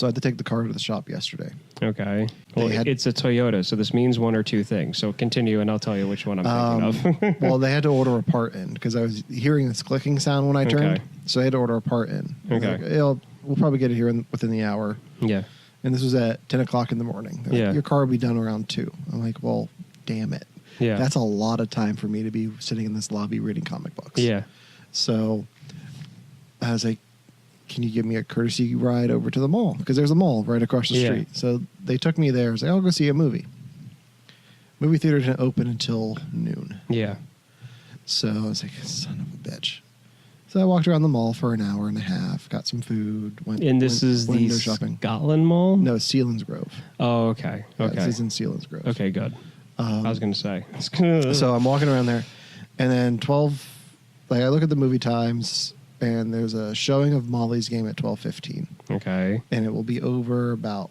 So I had to take the car to the shop yesterday. Okay. Well, it's a Toyota, so this means one or two things. So continue, and I'll tell you which one I'm thinking of. Well, they had to order a part in because I was hearing this clicking sound when I turned. Okay. So I had to order a part in. Okay. Like, we'll probably get it here within the hour. Yeah. And this was at 10 o'clock in the morning. They're like, your car will be done around 2. I'm like, well, damn it. Yeah. That's a lot of time for me to be sitting in this lobby reading comic books. Yeah. So I was like, can you give me a courtesy ride over to the mall? Because there's a mall right across the street. So they took me there. I was like, I'll go see a movie. Movie theater didn't open until noon. Yeah. So I was like, son of a bitch. So I walked around the mall for an hour and a half, got some food, went window shopping. Scotland Mall? No, Selinsgrove. Oh, okay. Okay. This is in Selinsgrove. Okay, good. I was going to say. So I'm walking around there, and then I look at the movie times, and there's a showing of Molly's Game at 12:15. Okay. And it will be over at about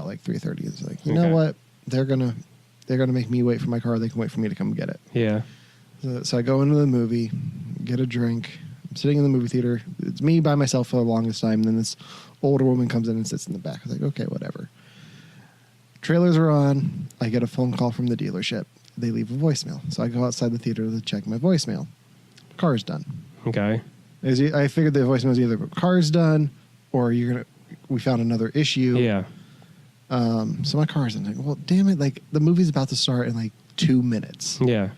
like 3:30. It's like, you know what? They're gonna make me wait for my car. They can wait for me to come get it. Yeah. So I go into the movie, get a drink. I'm sitting in the movie theater. It's me by myself for the longest time. And then this older woman comes in and sits in the back. I was like, okay, whatever. Trailers are on. I get a phone call from the dealership. They leave a voicemail. So I go outside the theater to check my voicemail. Car's done. Okay. I figured the voicemail was either car's done or we found another issue. Yeah. So my car's done. Like, well, damn it. Like, the movie's about to start in like 2 minutes. Yeah.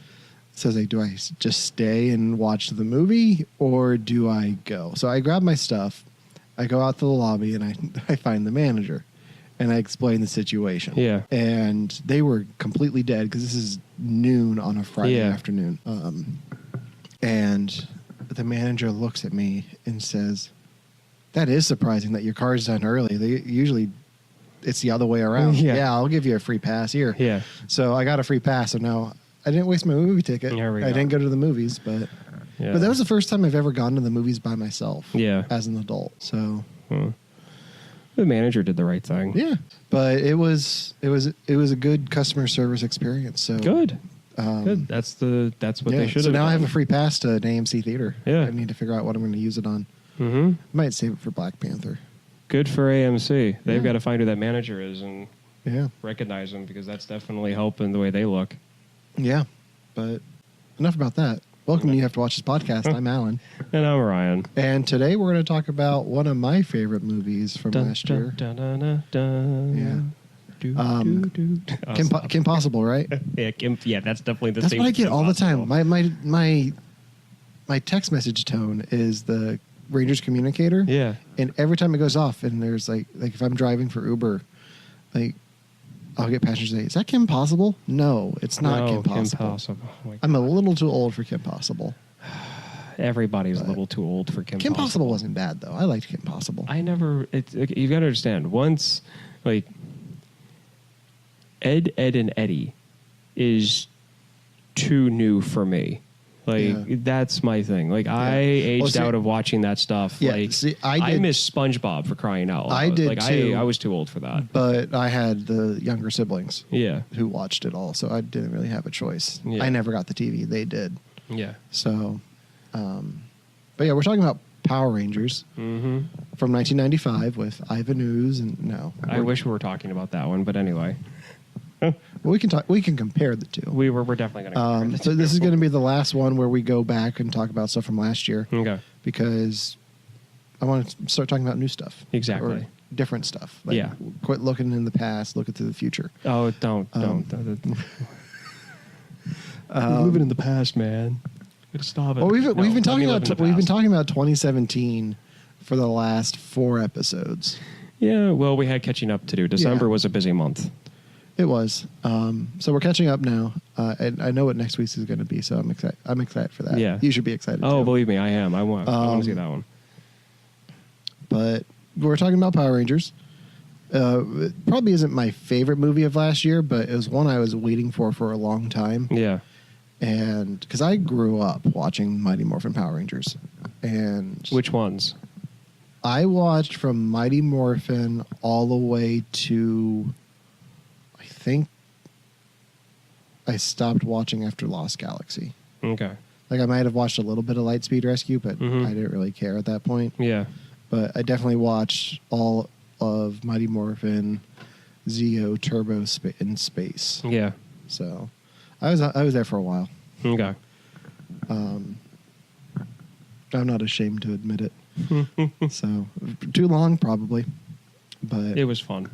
So I was like, do I just stay and watch the movie or do I go? So I grab my stuff. I go out to the lobby and I find the manager and I explain the situation. Yeah. And they were completely dead because this is noon on a Friday afternoon. And the manager looks at me and says, that is surprising that your car's done early. It's the other way around. Yeah, I'll give you a free pass here. Yeah. So I got a free pass. So now I didn't waste my movie ticket. I didn't go to the movies, but that was the first time I've ever gone to the movies by myself. Yeah. As an adult. So the manager did the right thing. Yeah. But it was a good customer service experience. So good. Good. That's what they should have. So now done. I have a free pass to an AMC theater. Yeah. I need to figure out what I'm going to use it on. Mm-hmm. Might save it for Black Panther. Good for AMC. They've got to find who that manager is and recognize them because that's definitely helping the way they look. Yeah. But enough about that. Welcome to You Have to Watch This Podcast. I'm Alan. And I'm Ryan. And today we're going to talk about one of my favorite movies from last year. Yeah. Kim Possible, right? Yeah, that's definitely the That's same. What I get all the time. My text message tone is the Rangers communicator. Yeah. And every time it goes off, and there's like if I'm driving for Uber, like I'll get passengers say, "Is that Kim Possible?" No, it's not Kim Possible. Oh I'm a little too old for Kim Possible. Everybody's a little too old for Kim Possible. Kim Possible wasn't bad though. I liked Kim Possible. You've got to understand. Once Ed, and Eddie is too new for me. That's my thing. I aged out of watching that stuff. Yeah, I miss SpongeBob for crying out loud. I did too. I was too old for that. But I had the younger siblings. Yeah. Who watched it all, so I didn't really have a choice. Yeah. I never got the TV. They did. Yeah. So, but yeah, we're talking about Power Rangers from 1995 with Ivan Ooze and no. I wish we were talking about that one, but anyway. Well, we can talk. We can compare the two. We're definitely going to compare the two. So this is going to be the last one where we go back and talk about stuff from last year. Okay. Because I want to start talking about new stuff. Exactly. Or different stuff. Quit looking in the past. Look into the future. Oh, don't. Living in the past, man. Stop it. Well, we've been talking about 2017 for the last 4 episodes. Yeah. Well, we had catching up to do. December was a busy month. It was. So we're catching up now, and I know what next week's is going to be, so I'm excited. I'm excited for that. Yeah. You should be excited, Oh, too. believe me, I am. I want to see that one. But we're talking about Power Rangers. It probably isn't my favorite movie of last year, but it was one I was waiting for a long time. Yeah. And because I grew up watching Mighty Morphin Power Rangers. And which ones? I watched from Mighty Morphin all the way to... I think I stopped watching after Lost Galaxy. Okay. I might have watched a little bit of Lightspeed Rescue, but I didn't really care at that point. Yeah. But I definitely watched all of Mighty Morphin, Zeo, Turbo in space. Yeah. So I was there for a while. Okay. I'm not ashamed to admit it. So too long probably, but it was fun.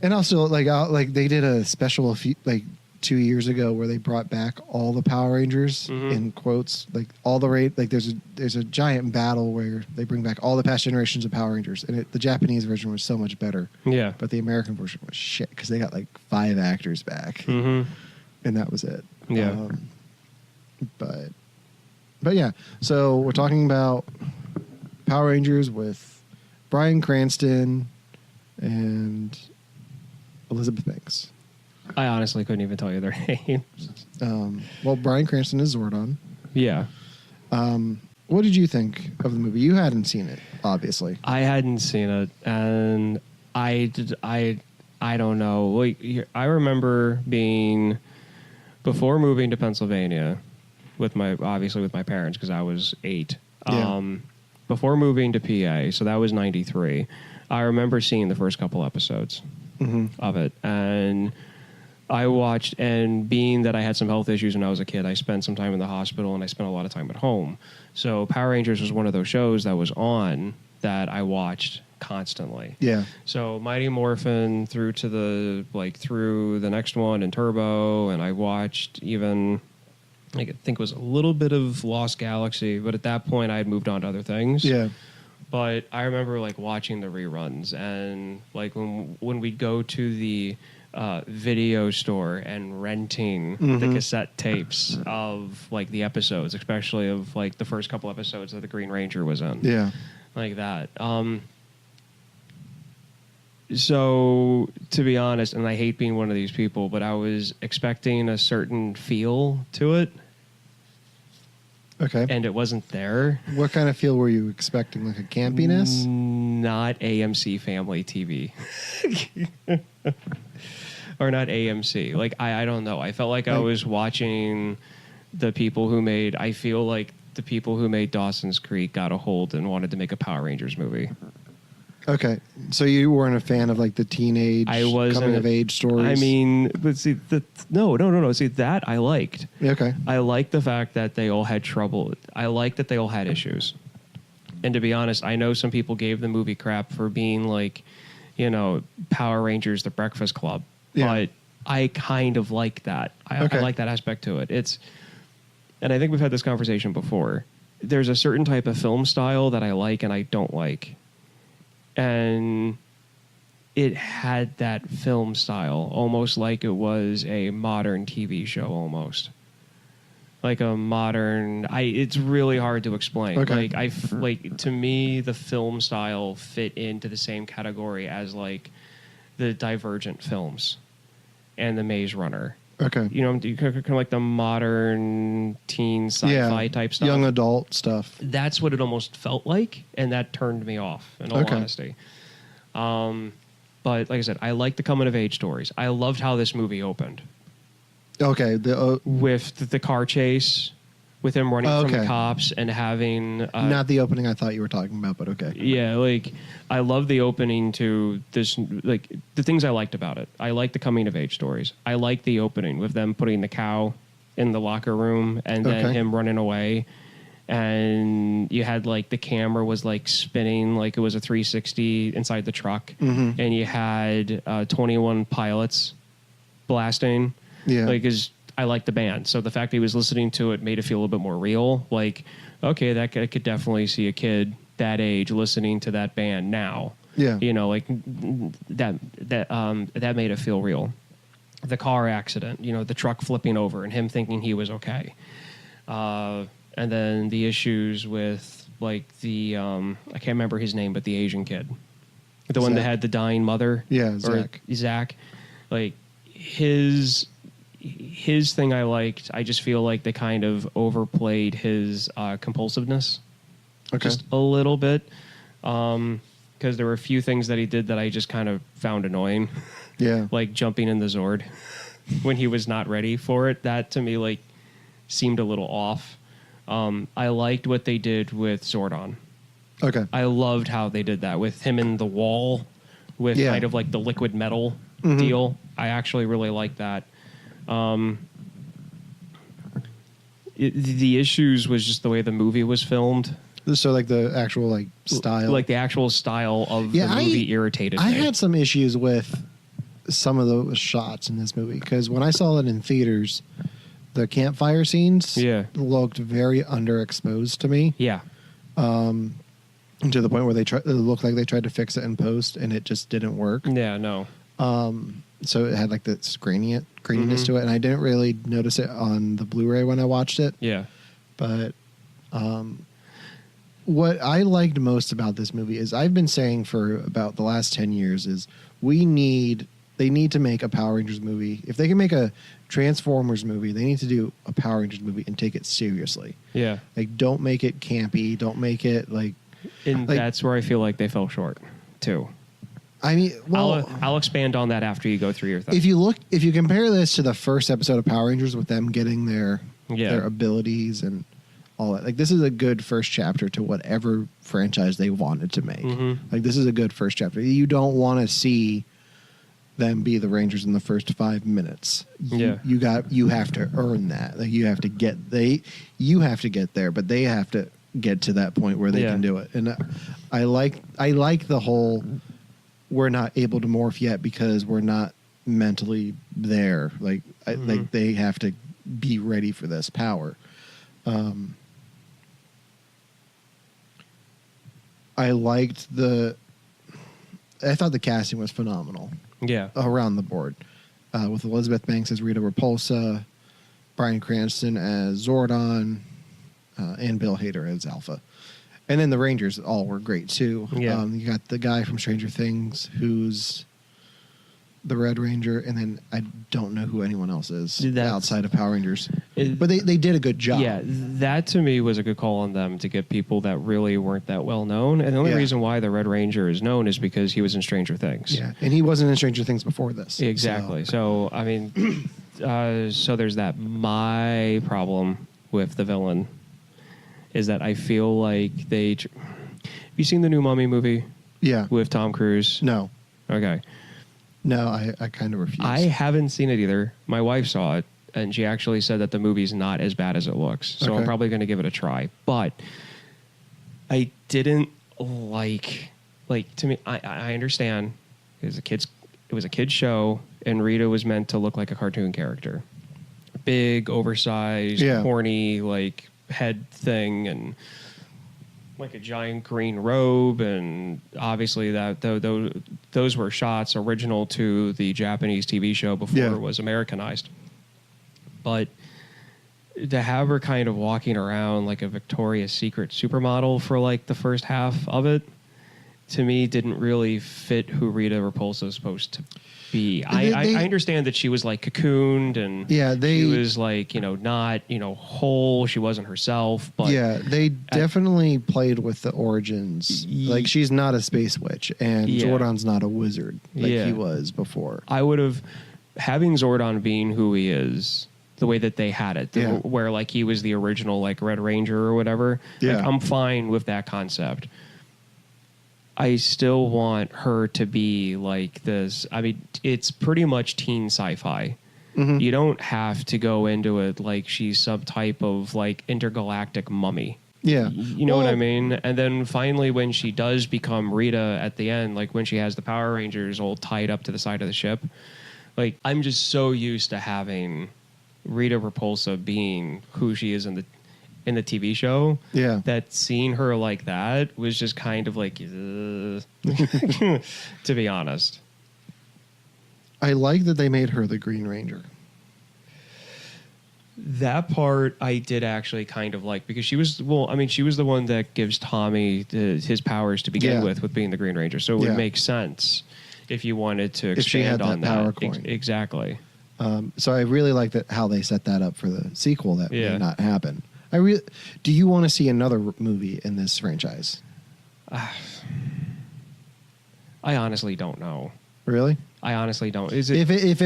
And also like they did a special 2 years ago where they brought back all the Power Rangers in quotes, like all the there's a giant battle where they bring back all the past generations of Power Rangers, and the Japanese version was so much better. Yeah. But the American version was shit because they got like 5 actors back, and that was it. Yeah. But yeah, so we're talking about Power Rangers with Bryan Cranston and Elizabeth Banks. I honestly couldn't even tell you their names. Well, Bryan Cranston is Zordon. Yeah. What did you think of the movie? You hadn't seen it, obviously. I hadn't seen it, and I don't know. Like, I remember being before moving to Pennsylvania with my parents because I was 8. Yeah. Before moving to PA, so that was 93. I remember seeing the first couple episodes of it, and I watched, and being that I had some health issues when I was a kid, I spent some time in the hospital and I spent a lot of time at home. So Power Rangers was one of those shows that was on that I watched constantly. Yeah. So Mighty Morphin through the next one and Turbo, and I watched even, I think it was a little bit of Lost Galaxy, but at that point I had moved on to other things. Yeah. But I remember like watching the reruns, and like when we'd go to the video store and renting the cassette tapes of like the episodes, especially of like the first couple episodes that the Green Ranger was in. Yeah. Like that. So to be honest, and I hate being one of these people, but I was expecting a certain feel to it. Okay. And it wasn't there. What kind of feel were you expecting? Like a campiness? Not AMC Family TV. Or not AMC. Like, I don't know. I felt like I was watching the people who made... I feel like the people who made Dawson's Creek got a hold and wanted to make a Power Rangers movie. Okay. So you weren't a fan of like the teenage coming-of-age stories? I mean, but see, no. See, that I liked. Okay. I liked the fact that they all had trouble. I liked that they all had issues. And to be honest, I know some people gave the movie crap for being like, Power Rangers, The Breakfast Club. Yeah. But I kind of like that. I like that aspect to it. And I think we've had this conversation before. There's a certain type of film style that I like and I don't like. And it had that film style, almost like it was a modern TV show, almost like a modern. It's really hard to explain. Okay. Like to me, the film style fit into the same category as like the Divergent films and the Maze Runner. Okay. Kind of like the modern teen sci-fi type stuff. Young adult stuff. That's what it almost felt like, and that turned me off, in all honesty. But like I said, I like the coming-of-age stories. I loved how this movie opened. Okay. With the car chase, with him running from the cops and having... Not the opening I thought you were talking about, but okay. Yeah, like, I love the opening to this, like, the things I liked about it. I like the coming-of-age stories. I like the opening with them putting the cow in the locker room and then him running away. And you had, like, the camera was, like, spinning like it was a 360 inside the truck. And you had 21 Pilots blasting. Yeah. Like, I like the band. So the fact that he was listening to it made it feel a little bit more real. Like, okay, I could definitely see a kid that age listening to that band now. Yeah. Like that made it feel real. The car accident, the truck flipping over and him thinking he was okay. And then the issues with like the, I can't remember his name, but the Asian kid. The one that had the dying mother. Yeah, Zach. Zach. Like his thing I liked. I just feel like they kind of overplayed his compulsiveness just a little bit, because there were a few things that he did that I just kind of found annoying. Yeah, like jumping in the Zord when he was not ready for it. That to me like seemed a little off. I liked what they did with Zordon. Okay. I loved how they did that with him in the wall with kind of like the liquid metal deal. I actually really like that. The issues was just the way the movie was filmed. So like the actual like style, Like the actual style of the movie irritated me. I had some issues with some of those shots in this movie because when I saw it in theaters, the campfire scenes looked very underexposed to me. Yeah. To the point where it looked like they tried to fix it in post and it just didn't work. Yeah, no. So it had like this graininess to it, and I didn't really notice it on the Blu-ray when I watched it. Yeah. But what I liked most about this movie is I've been saying for about the last 10 years is they need to make a Power Rangers movie. If they can make a Transformers movie, they need to do a Power Rangers movie and take it seriously. Yeah. Like, don't make it campy. Don't make it like... And that's where I feel like they fell short, too. I mean, well... I'll expand on that after you go through your thing. If you compare this to the first episode of Power Rangers with them getting their abilities and all that, like, this is a good first chapter to whatever franchise they wanted to make. Like, this is a good first chapter. You don't want to see them be the Rangers in the first 5 minutes. You have to earn that. Like, you have to get there, but they have to get to that point where they can do it. And I like the whole we're not able to morph yet because we're not mentally there. Like like they have to be ready for this power. I thought the casting was phenomenal. Yeah. Around the board. With Elizabeth Banks as Rita Repulsa, Bryan Cranston as Zordon, and Bill Hader as Alpha. And then the Rangers all were great, too. Yeah. You got the guy from Stranger Things who's the Red Ranger, and then I don't know who anyone else is outside of Power Rangers. But they did a good job. Yeah, that to me was a good call on them to get people that really weren't that well known. And the only reason why the Red Ranger is known is because he was in Stranger Things. Yeah, and he wasn't in Stranger Things before this. Exactly. So I mean, so there's that. My problem with the villain is that I feel like have you seen the new Mummy movie? Yeah. With Tom Cruise? No. Okay. No, I kind of refuse. I haven't seen it either. My wife saw it, and she actually said that the movie's not as bad as it looks. So I'm probably going to give it a try. But I didn't like to me, I understand it was a kid's show, and Rita was meant to look like a cartoon character. Big, oversized, horny, like head thing, and like a giant green robe, and obviously those were shots original to the Japanese TV show before it was Americanized. But to have her kind of walking around like a Victoria's Secret supermodel for like the first half of it, to me didn't really fit who Rita Repulsa is supposed to be. I understand that she was like cocooned and she was like, not, whole. She wasn't herself. But they definitely played with the origins. Like, she's not a space witch, and Zordon's not a wizard like he was before. I would have, having Zordon being who he is, the way that they had it, where like he was the original like Red Ranger or whatever. Like, I'm fine with that concept. I still want her to be like this. I mean, it's pretty much teen sci-fi. You don't have to go into it like she's some type of like intergalactic mummy. Yeah. You know what I mean? And then finally when she does become Rita at the end, like when she has the Power Rangers all tied up to the side of the ship, like I'm just so used to having Rita Repulsa being who she is in the TV show, that seeing her like that was just kind of like, to be honest. I like that they made her the Green Ranger. That part I did actually kind of like, because she was the one that gives Tommy his powers to begin with being the Green Ranger. So it would make sense if you wanted to expand on that. Power coin. Exactly. So I really like how they set that up for the sequel that may not happen. Do you want to see another movie in this franchise? I honestly don't know. Really? I honestly don't. Is it if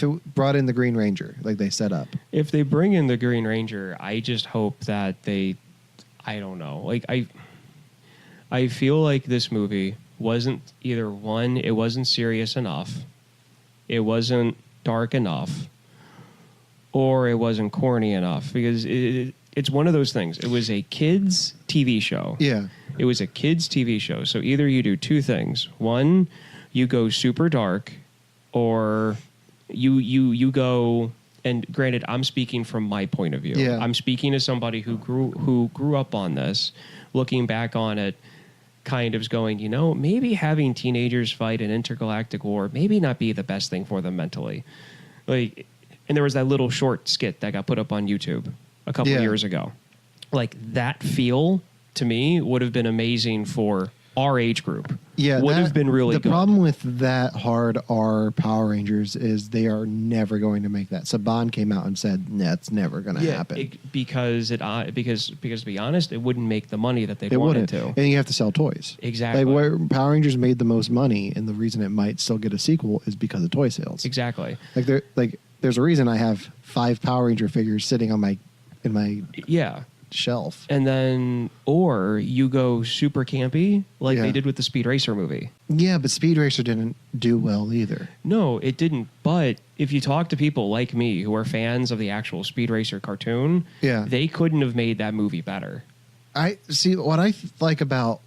it brought in the Green Ranger like they set up? If they bring in the Green Ranger, I just hope that I don't know. Like I feel like this movie wasn't either one, it wasn't serious enough, it wasn't dark enough, or it wasn't corny enough, because it's one of those things. It was a kids' TV show. Yeah. It was a kids' TV show. So either you do two things. One, you go super dark, or you go. And granted, I'm speaking from my point of view. Yeah. I'm speaking as somebody who grew up on this, looking back on it, kind of going, maybe having teenagers fight an intergalactic war maybe not be the best thing for them mentally. Like, and there was that little short skit that got put up on YouTube a couple of years ago. Like, that feel to me would have been amazing for our age group. Yeah, would have been really the good. The problem with that hard R Power Rangers is they are never going to make that. Saban came out and said, "That's never going to happen." Because to be honest, it wouldn't make the money that they wanted to. And you have to sell toys. Exactly. Like where Power Rangers made the most money, and the reason it might still get a sequel is because of toy sales. Exactly. There's a reason I have 5 Power Ranger figures sitting on my shelf. And then, or you go super campy like they did with the Speed Racer movie. Yeah, but Speed Racer didn't do well either. No, it didn't. But if you talk to people like me who are fans of the actual Speed Racer cartoon, they couldn't have made that movie better. I see what I like about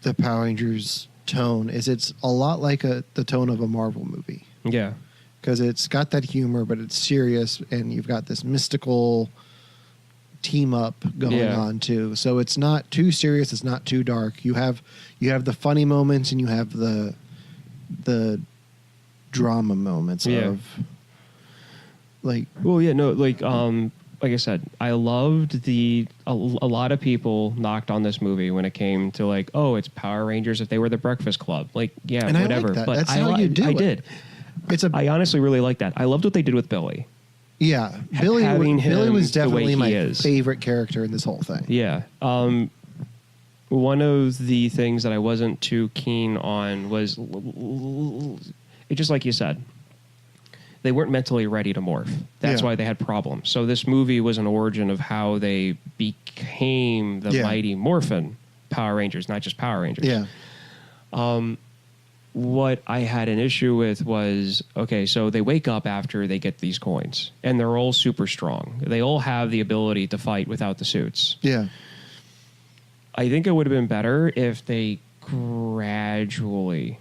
the Power Rangers tone is it's a lot like the tone of a Marvel movie. Yeah. Because it's got that humor, but it's serious, and you've got this mystical team up going on too. So it's not too serious, it's not too dark. You have the funny moments, and you have the drama moments of like I said, I loved a lot of people knocked on this movie when it came to like, oh, it's Power Rangers if they were the Breakfast Club. Like, yeah, and whatever. I like that. But that's how you do I it. did. I honestly really like that. I loved what they did with Billy. Yeah, Billy was definitely my favorite character in this whole thing. Yeah. One of the things that I wasn't too keen on was, just like you said, they weren't mentally ready to morph. That's why they had problems. So this movie was an origin of how they became the mighty Morphin Power Rangers, not just Power Rangers. Yeah. What I had an issue with was, okay, so they wake up after they get these coins, and they're all super strong. They all have the ability to fight without the suits. Yeah. I think it would have been better if they gradually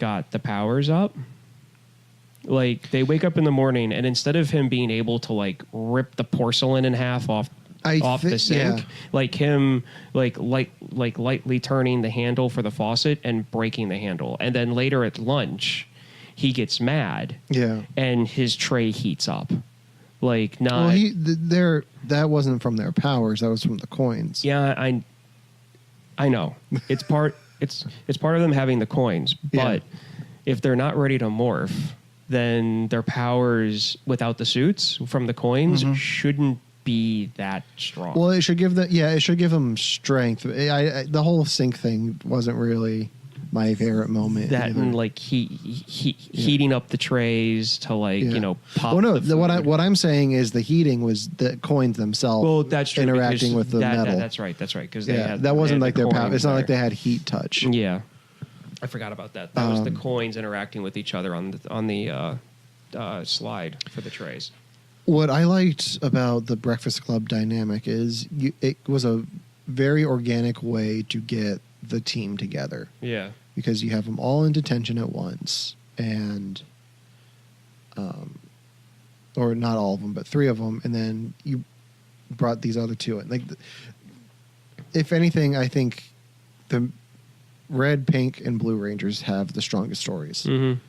got the powers up. Like, they wake up in the morning, and instead of him being able to, like, rip the porcelain in half off the sink, like him lightly turning the handle for the faucet and breaking the handle, and then later at lunch he gets mad and his tray heats up. Like, not that wasn't from their powers, that was from the coins. I know it's part of them having the coins, but if they're not ready to morph, then their powers without the suits from the coins shouldn't be that strong. Well, it should give them strength. The whole sink thing wasn't really my favorite moment. That either. And like heating up the trays to pop. Well, no, what I'm saying is the heating was the coins themselves. Well, that's true, interacting with the metal. That's right. Because that wasn't like their power. It's not like they had heat touch. Yeah, I forgot about that. That was the coins interacting with each other on the slide for the trays. What I liked about the Breakfast Club dynamic is it was a very organic way to get the team together. Yeah. Because you have them all in detention at once, and, or not all of them, but 3 of them, and then you brought these other 2 in. Like, if anything, I think the Red, Pink, and Blue Rangers have the strongest stories. Mm-hmm.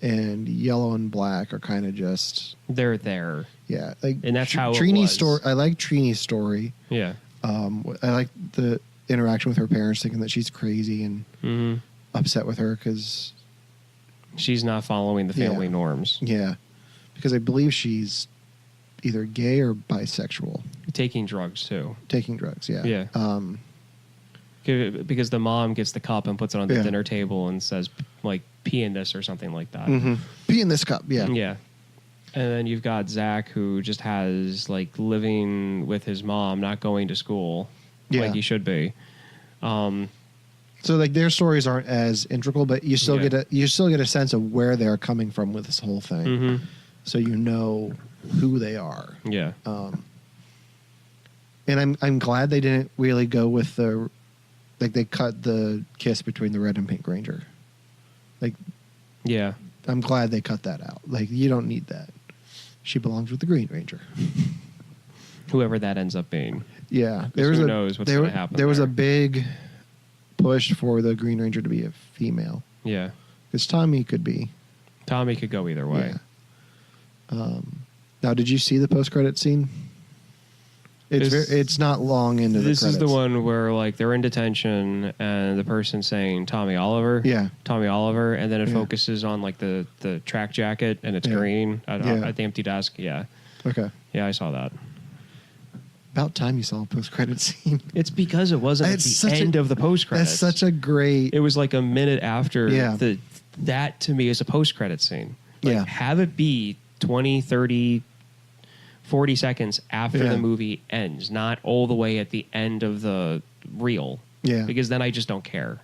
And Yellow and Black are kind of just... They're there. Yeah. Like, and that's how Trini's it was. I like Trini's story. Yeah. I like the interaction with her parents, thinking that she's crazy and upset with her because... she's not following the family norms. Yeah. Because I believe she's either gay or bisexual. Taking drugs, too. Taking drugs, yeah. Yeah. Because the mom gets the cup and puts it on the dinner table and says, like, pee in this or something like that. Mm-hmm. Pee in this cup, yeah. Yeah. And then you've got Zach, who just has, like, living with his mom, not going to school like he should be. So like their stories aren't as integral, but you still get a sense of where they're coming from with this whole thing. Mm-hmm. So you know who they are. Yeah. And I'm glad they didn't really go with they cut the kiss between the Red and Pink Ranger. Like, yeah. I'm glad they cut that out. Like, you don't need that. She belongs with the Green Ranger. Whoever that ends up being. Yeah. Who knows what's going to happen There was a big push for the Green Ranger to be a female. Yeah. Because Tommy could be. Tommy could go either way. Yeah. Now, did you see the post-credit scene? It's not long into the credits. This is the one where like they're in detention and the person's saying Tommy Oliver. Yeah. Tommy Oliver, and then it focuses on like the track jacket and it's green at the empty desk. Yeah. Okay. Yeah, I saw that. About time you saw a post-credit scene. It's because it wasn't at the end of the post-credits. That's such a great... It was like a minute after. That to me is a post-credit scene. Like, have it be 20, 30, 40 seconds after the movie ends, not all the way at the end of the reel. Yeah. Because then I just don't care.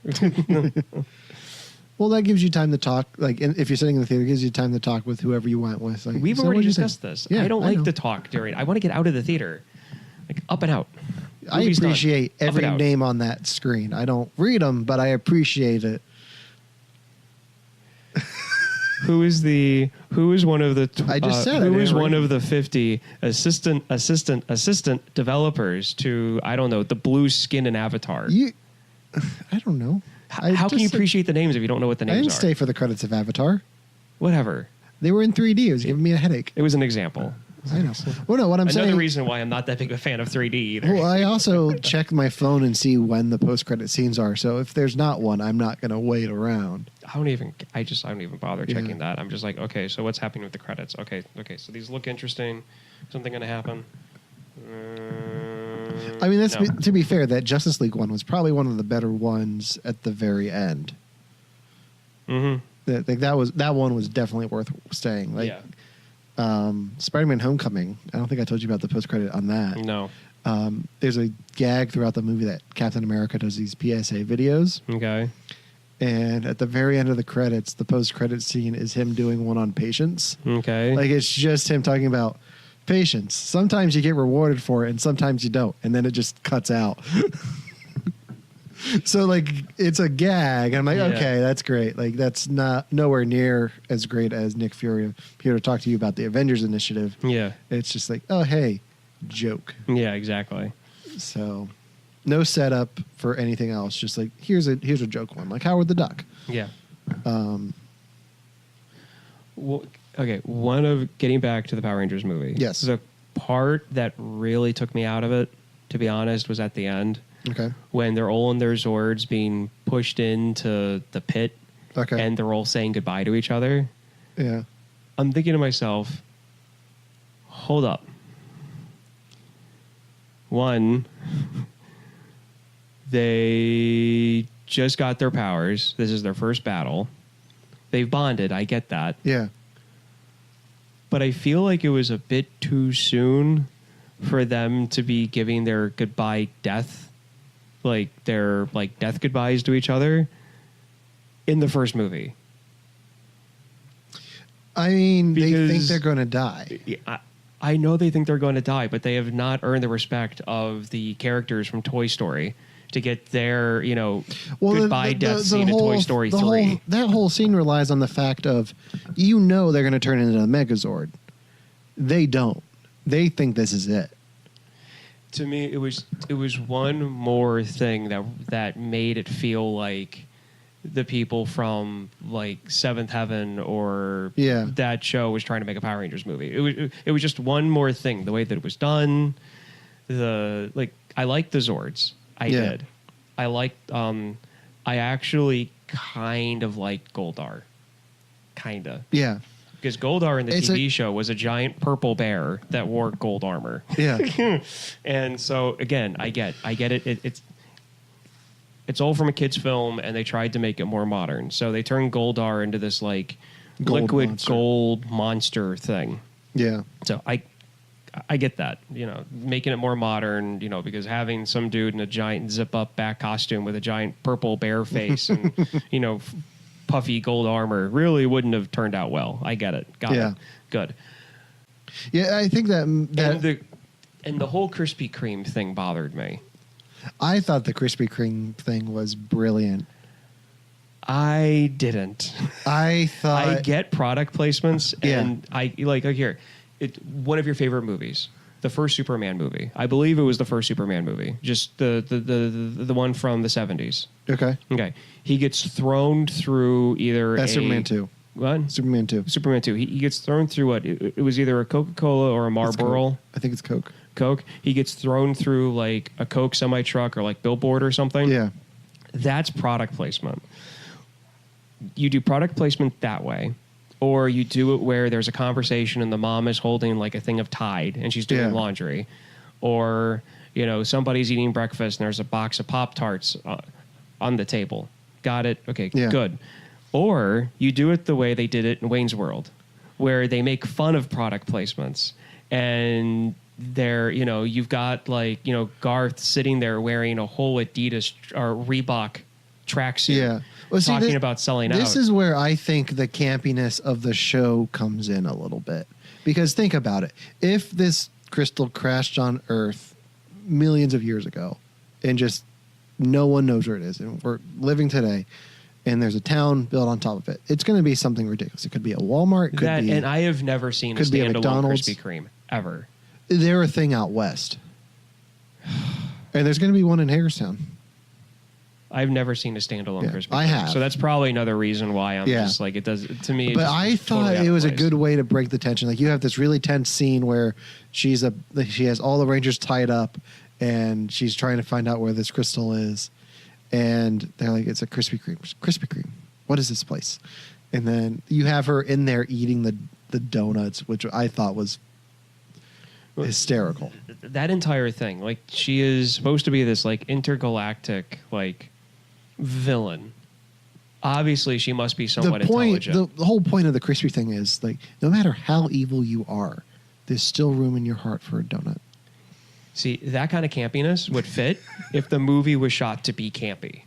Well, that gives you time to talk. Like, if you're sitting in the theater, it gives you time to talk with whoever you went with. Like, We've already discussed this. Yeah, I don't like to talk during. I want to get out of the theater. Like, up and out. I appreciate every name on that screen. I don't read them, but I appreciate it. Who is one of the I just said who is one of the 50 assistant developers to, I don't know, the blue skin in Avatar? I don't know. How can you appreciate the names if you don't know what the names are? I didn't stay for the credits of Avatar. Whatever. They were in 3D. It was giving me a headache. It was an example. I know. Well, no, what I'm saying... Another reason why I'm not that big of a fan of 3D either. Well, I also check my phone and see when the post-credit scenes are. So if there's not one, I'm not going to wait around. I don't even bother checking that. I'm just like, okay, so what's happening with the credits? Okay, so these look interesting. Something going to happen? I mean, no. to be fair, that Justice League one was probably one of the better ones at the very end. Mm-hmm. That one was definitely worth staying. Like, Spider-Man: Homecoming. I don't think I told you about the post-credit on that. No. There's a gag throughout the movie that Captain America does these PSA videos. Okay. And at the very end of the credits, the post-credit scene is him doing one on patience. Okay. Like, it's just him talking about patience. Sometimes you get rewarded for it, and sometimes you don't. And then it just cuts out. So, like, it's a gag. I'm like, okay, that's great. Like, that's nowhere near as great as Nick Fury here to talk to you about the Avengers Initiative. Yeah. It's just like, oh, hey, joke. Yeah, exactly. So, no setup for anything else. Just like, here's a joke one. Like Howard the Duck. Yeah. Well, okay, getting back to the Power Rangers movie. Yes. The part that really took me out of it, to be honest, was at the end. Okay. When they're all in their Zords being pushed into the pit. Okay. And they're all saying goodbye to each other. Yeah. I'm thinking to myself, hold up. One, they just got their powers. This is their first battle. They've bonded. I get that. Yeah. But I feel like it was a bit too soon for them to be giving their goodbye death. Like their death goodbyes to each other in the first movie. I mean, they think they're going to die. I know they think they're going to die, but they have not earned the respect of the characters from Toy Story to get their, goodbye death scene in Toy Story 3. That whole scene relies on the fact of, they're going to turn into a Megazord. They don't. They think this is it. To me, it was one more thing that made it feel like the people from like Seventh Heaven or that show was trying to make a Power Rangers movie. It was just one more thing. The way that it was done, I liked the Zords. I did. I liked. I actually kind of liked Goldar. Kinda. Yeah. Because Goldar in the TV show was a giant purple bear that wore gold armor. Yeah. And so again, I get it. It's all from a kid's film, and they tried to make it more modern. So they turned Goldar into this like liquid gold monster thing. Yeah. So I I get that, making it more modern, because having some dude in a giant zip-up back costume with a giant purple bear face and, puffy gold armor really wouldn't have turned out well. I get it. Got it. Good. Yeah, I think that and the whole Krispie Kreme thing bothered me. I thought the Krispie Kreme thing was brilliant. I didn't. I thought I get product placements, and I like here. One of your favorite movies, the first Superman movie. I believe it was the first Superman movie, just the one from the 70s. Okay. He gets thrown through either Superman 2. What? Superman 2. Superman 2. He gets thrown through what? It was either a Coca-Cola or a Marlboro. I think it's Coke. Coke. He gets thrown through like a Coke semi-truck or like billboard or something. Yeah. That's product placement. You do product placement that way, or you do it where there's a conversation and the mom is holding like a thing of Tide and she's doing laundry, or somebody's eating breakfast and there's a box of Pop-Tarts on the table. Got it? Okay, good. Or you do it the way they did it in Wayne's World, where they make fun of product placements and they're you've got like Garth sitting there wearing a whole Adidas or Reebok tracksuit. Yeah. Well, talking about selling out. This is where I think the campiness of the show comes in a little bit. Because think about it. If this crystal crashed on Earth millions of years ago and just no one knows where it is, and we're living today, and there's a town built on top of it, it's going to be something ridiculous. It could be a Walmart. And I have never seen a standalone Krispie Kreme, ever. They're a thing out west. And there's going to be one in Hagerstown. I've never seen a standalone Krispie Kreme. I have. So that's probably another reason why I'm just like, it does, to me. But I thought it was a good way to break the tension. Like you have this really tense scene where she has all the Rangers tied up and she's trying to find out where this crystal is. And they're like, it's a Krispie Kreme. Krispie Kreme. What is this place? And then you have her in there eating the donuts, which I thought was hysterical. That entire thing, like she is supposed to be this like intergalactic like villain. Obviously, she must be somewhat intelligent. The whole point of the Krispie thing is like, no matter how evil you are, there's still room in your heart for a donut. See, that kind of campiness would fit if the movie was shot to be campy.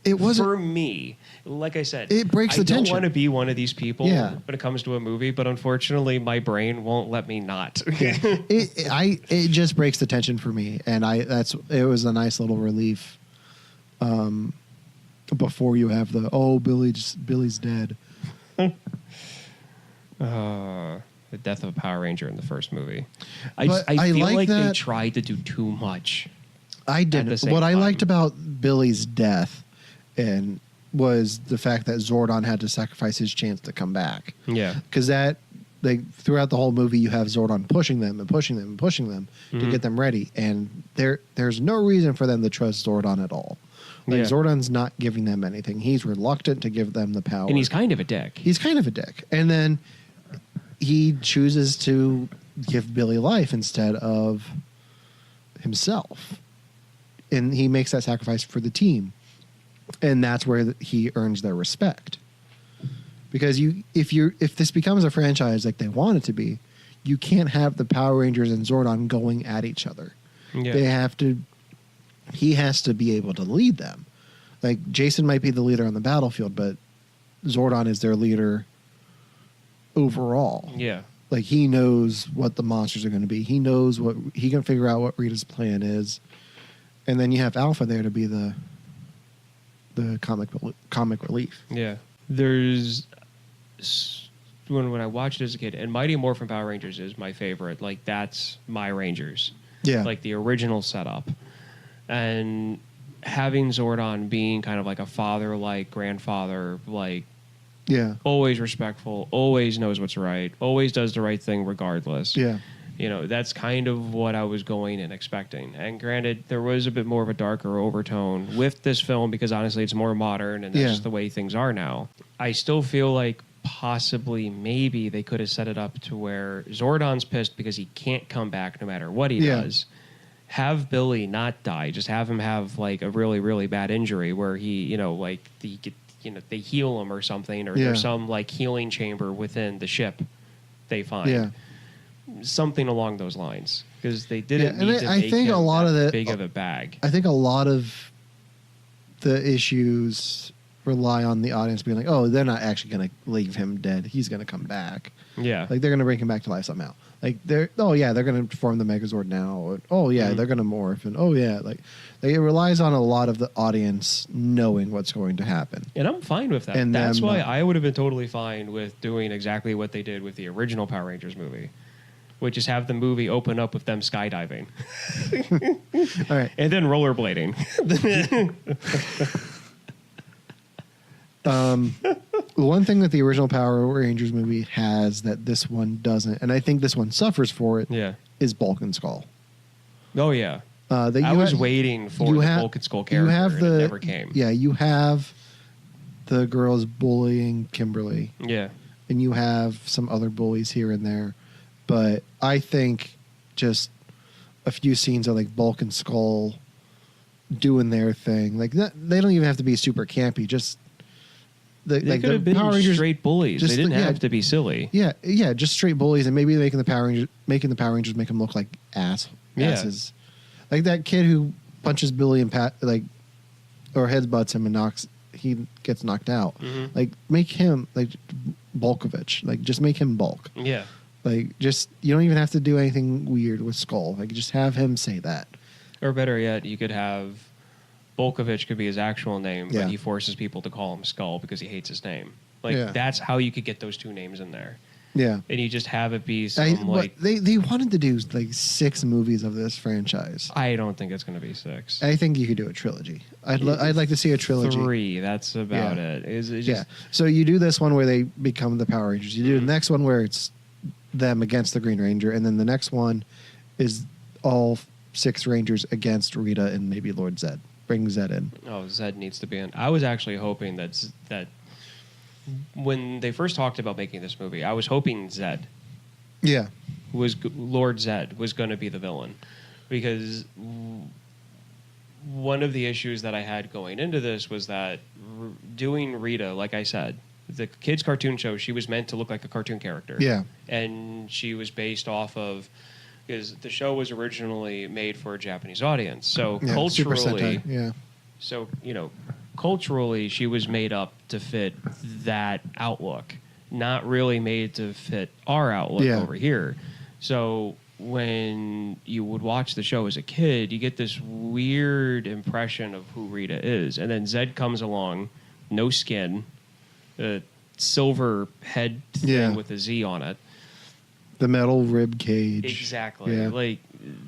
It wasn't for me. Like I said, it breaks the tension. I don't want to be one of these people when it comes to a movie, but unfortunately, my brain won't let me not. It just breaks the tension for me, and it was a nice little relief. Before you have Billy's dead. The death of a Power Ranger in the first movie. I feel like they tried to do too much. I didn't. What I liked about Billy's death was the fact that Zordon had to sacrifice his chance to come back. Yeah. Because throughout the whole movie, you have Zordon pushing them and pushing them and pushing them to get them ready. And there's no reason for them to trust Zordon at all. Zordon's not giving them anything. He's reluctant to give them the power. And he's kind of a dick. And then he chooses to give Billy life instead of himself. And he makes that sacrifice for the team. And that's where he earns their respect. Because if this becomes a franchise like they want it to be, you can't have the Power Rangers and Zordon going at each other. Yeah. He has to be able to lead them. Like Jason might be the leader on the battlefield, but Zordon is their leader overall. Yeah. Like he knows what the monsters are going to be. He knows he can figure out what Rita's plan is. And then you have Alpha there to be the comic relief. Yeah. There's when I watched it as a kid, and Mighty Morphin Power Rangers is my favorite. Like that's my Rangers. Yeah. Like the original setup. And having Zordon being kind of like a father-like, grandfather-like, always respectful, always knows what's right, always does the right thing regardless. Yeah. That's kind of what I was going and expecting. And granted, there was a bit more of a darker overtone with this film because honestly, it's more modern and that's just the way things are now. I still feel like possibly maybe they could have set it up to where Zordon's pissed because he can't come back no matter what he does. Have Billy not die. Just have him have like a really, really bad injury where he, they heal him or something, or there's some like healing chamber within the ship they find. Yeah. something along those lines, because they didn't and need to I make think him a lot that of the big of a bag. I think a lot of the issues rely on the audience being like, oh, they're not actually going to leave him dead. He's going to come back. Yeah. Like, they're going to bring him back to life somehow. Like, they're going to form the Megazord now. Or, oh, yeah, they're going to morph. And, oh, yeah. Like, it relies on a lot of the audience knowing what's going to happen. And I'm fine with that. And that's why not. I would have been totally fine with doing exactly what they did with the original Power Rangers movie, which is have the movie open up with them skydiving. All right. And then rollerblading. One thing that the original Power Rangers movie has that this one doesn't, and I think this one suffers for it, Yeah. is Bulk and Skull. Oh, yeah. That I was waiting for the Bulk and Skull character, and it never came. Yeah, you have the girls bullying Kimberly, Yeah. and you have some other bullies here and there, but I think just a few scenes of like Bulk and Skull doing their thing, like that, they don't even have to be super campy. Just They could have been Power Rangers, straight bullies. They didn't yeah, have to be silly. Yeah, just straight bullies, and maybe making the Power Rangers make them look like asses. Like that kid who punches Billy and or headbutts him and he gets knocked out. Mhm. Like, make him like Bulkovich. Like, just make him Bulk. Yeah. Like, just, you don't even have to do anything weird with Skull. Like, just have him say that. Or better yet, you could have Volkovich could be his actual name, Yeah. but he forces people to call him Skull because he hates his name. Like, Yeah. that's how you could get those two names in there. Yeah. And you just have it be some, But they wanted to do like 6 movies of this franchise. I don't think it's going to be 6. I think you could do a trilogy. I'd like to see a trilogy. 3, that's about Yeah. it. Is it Yeah. just, So you do this one where they become the Power Rangers. You do Mhm. the next one where it's them against the Green Ranger, and then the next one is all 6 Rangers against Rita and maybe Lord Zed. Bring Zed in. Oh, Zed needs to be in. I was actually hoping that when they first talked about making this movie, I was hoping Zed Yeah. Lord Zed was going to be the villain, because one of the issues that I had going into this was that doing Rita, like I said, the kids' cartoon show, she was meant to look like a cartoon character. Yeah. And she was based off of, because the show was originally made for a Japanese audience. So Yeah, Super culturally, Sentai. Yeah. so, culturally, she was made up to fit that outlook, not really made to fit our outlook Yeah. over here. So when you would watch the show as a kid, you get this weird impression of who Rita is. And then Zed comes along, no skin, a silver head thing Yeah. with a Z on it. The metal rib cage. Exactly. Yeah. Like,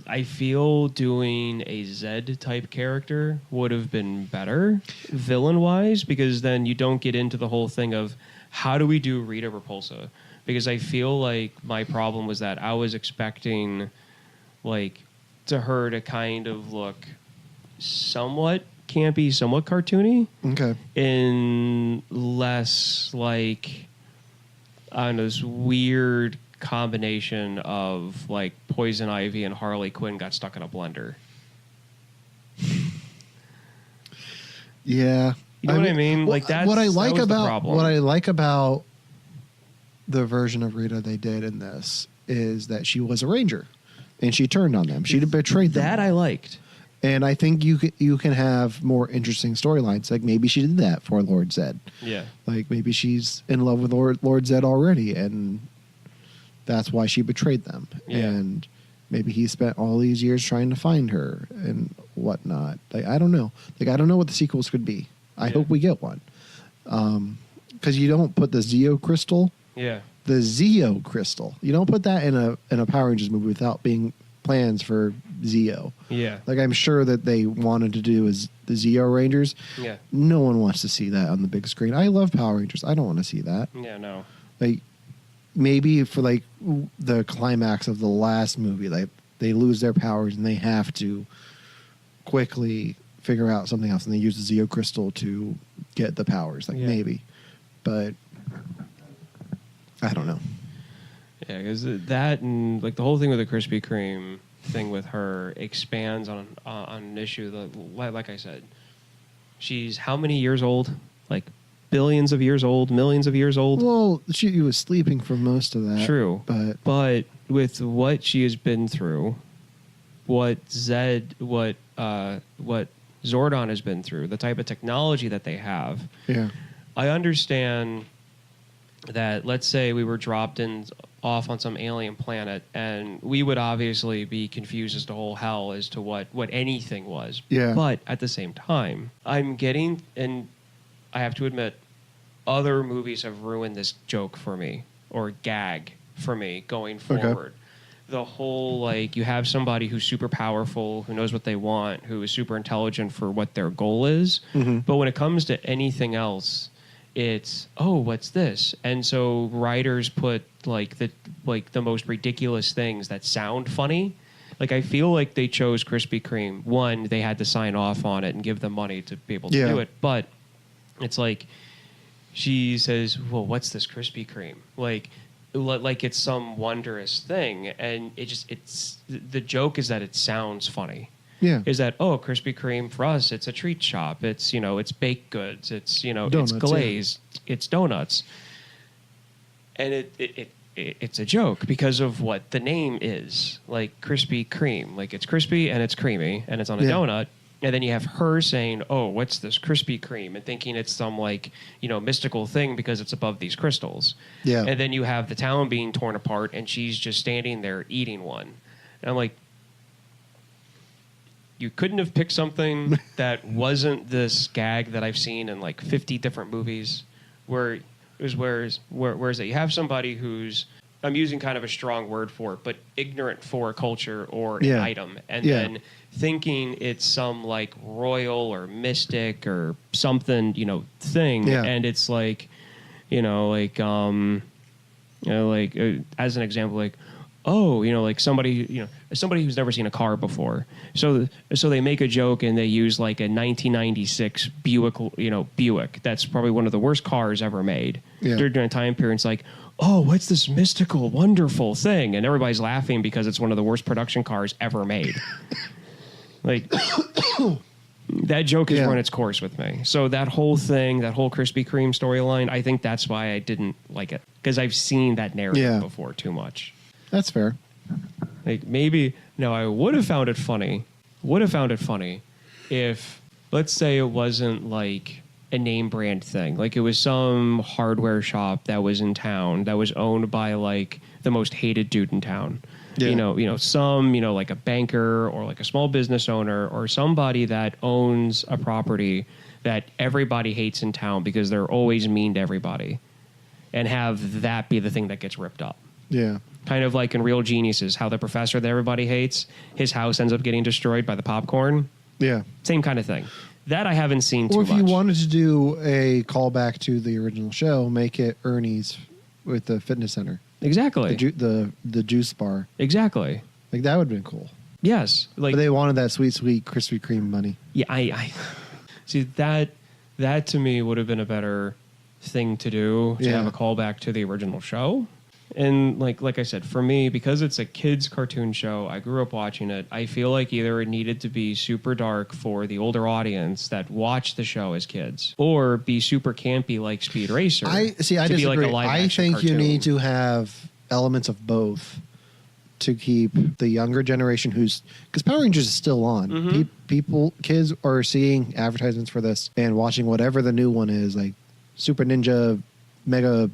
I feel doing a Zed type character would have been better villain wise, because then you don't get into the whole thing of how do we do Rita Repulsa? Because I feel like my problem was that I was expecting to her to kind of look somewhat campy, somewhat cartoony, Okay. in less like, I don't know, this weird combination of like Poison Ivy and Harley Quinn got stuck in a blender. Yeah. You know what I mean? Like, that's what I like that was the about problem. what I like about the version of Rita they did in this is that she was a ranger, and she turned on them. She betrayed them. That I liked. And I think you can have more interesting storylines. Like, maybe she did that for Lord Zed. Yeah. Like, maybe she's in love with Lord Zed already, and that's why she betrayed them. Yeah. And maybe he spent all these years trying to find her and whatnot. Like, I don't know. Like, I don't know what the sequels could be. I Yeah. hope we get one. Because you don't put the Zeo crystal, Yeah. the Zeo crystal. You don't put that in a Power Rangers movie without being plans for Zeo. Yeah. Like, I'm sure that they wanted to do is the Zeo Rangers. Yeah. No one wants to see that on the big screen. I love Power Rangers. I don't want to see that. Yeah. No. Like, maybe for like the climax of the last movie, like they lose their powers and they have to quickly figure out something else, and they use the Zeo crystal to get the powers. Like, Yeah. maybe, but I don't know. Yeah, because that and like the whole thing with the Krispie Kreme thing with her expands on an issue that, like I said, she's how many years old? Like billions of years old, millions of years old. Well, she was sleeping for most of that. True. But with what she has been through, what Zordon has been through, the type of technology that they have, yeah, I understand that, let's say we were dropped off on some alien planet, and we would obviously be confused as to whole hell as to what anything was. Yeah. But at the same time, I'm getting, and I have to admit, other movies have ruined this joke for me, or gag for me going forward. Okay. The whole, like, you have somebody who's super powerful, who knows what they want, who is super intelligent for what their goal is. Mm-hmm. But when it comes to anything else, it's, oh, what's this? And so writers put the most ridiculous things that sound funny. Like, I feel like they chose Krispie Kreme. One, they had to sign off on it and give them money to be able to do it. But it's like, she says, well, what's this Krispie Kreme? Like it's some wondrous thing, and it's the joke is that it sounds funny. Yeah. Is that, oh, Krispie Kreme for us, it's a treat shop. It's, it's baked goods. It's, Donuts, it's glazed. Yeah. It's donuts. And it's a joke because of what the name is. Like Krispie Kreme. Like, it's crispy and it's creamy and it's on a donut. And then you have her saying, oh, what's this Krispie Kreme? And thinking it's some, mystical thing because it's above these crystals. Yeah. And then you have the town being torn apart, and she's just standing there eating one. And I'm like, you couldn't have picked something that wasn't this gag that I've seen in, 50 different movies where is that you have somebody who's, I'm using kind of a strong word for it, but ignorant for a culture or an item, and then thinking it's some royal or mystic or something, thing, and it's as an example, somebody, somebody who's never seen a car before. So they make a joke and they use a 1996 Buick. That's probably one of the worst cars ever made. Yeah. During a time period, it's like, oh, what's this mystical, wonderful thing? And everybody's laughing because it's one of the worst production cars ever made. That joke has run its course with me. So that whole thing, that whole Krispy Kreme storyline, I think that's why I didn't like it. Because I've seen that narrative before too much. That's fair. Maybe, no, I would have found it funny if, let's say, it wasn't a name brand thing. It was some hardware shop that was in town that was owned by the most hated dude in town. Yeah. Some, a banker or a small business owner or somebody that owns a property that everybody hates in town because they're always mean to everybody, and have that be the thing that gets ripped up. Yeah. Kind of like in Real Geniuses, how the professor that everybody hates, his house ends up getting destroyed by the popcorn. Yeah. Same kind of thing. That I haven't seen too much. Or if you wanted to do a callback to the original show, make it Ernie's with the fitness center. Exactly. The juice bar. Exactly. That would have been cool. Yes. But they wanted that sweet Krispy Kreme money. Yeah, I see that to me would have been a better thing to do, to have a callback to the original show. And like I said, for me, because it's a kids' cartoon show, I grew up watching it. I feel like either it needed to be super dark for the older audience that watched the show as kids, or be super campy like Speed Racer. I disagree. I think you need to have elements of both to keep the younger generation because Power Rangers is still on. Mm-hmm. Kids are seeing advertisements for this and watching whatever the new one is, like Super Ninja Mega.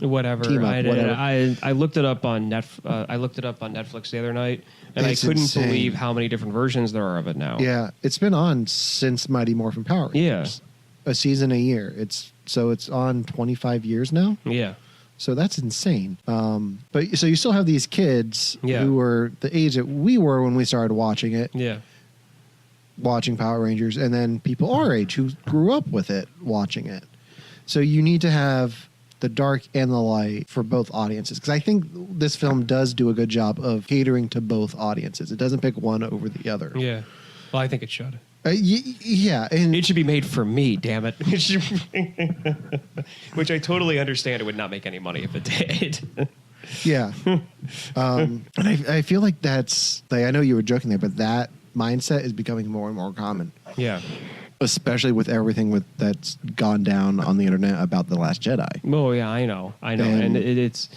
Whatever. I looked it up on Netflix the other night, and I couldn't believe how many different versions there are of it now. Yeah, it's been on since Mighty Morphin Power Rangers. Yeah, a season a year. It's on 25 years now. Yeah, so that's insane. But so you still have these kids who were the age that we were when we started watching it. Yeah, watching Power Rangers, and then people our age who grew up with it watching it. So you need to have the dark and the light for both audiences, because I think this film does do a good job of catering to both audiences. It doesn't pick one over the other. Yeah, well, I think it should. Yeah, and it should be made for me. Damn it! Which I totally understand. It would not make any money if it did. Yeah, and I feel like that's I know you were joking there, but that mindset is becoming more and more common. Yeah. especially with everything that's gone down on the internet about The Last Jedi. Oh yeah, I know, and it's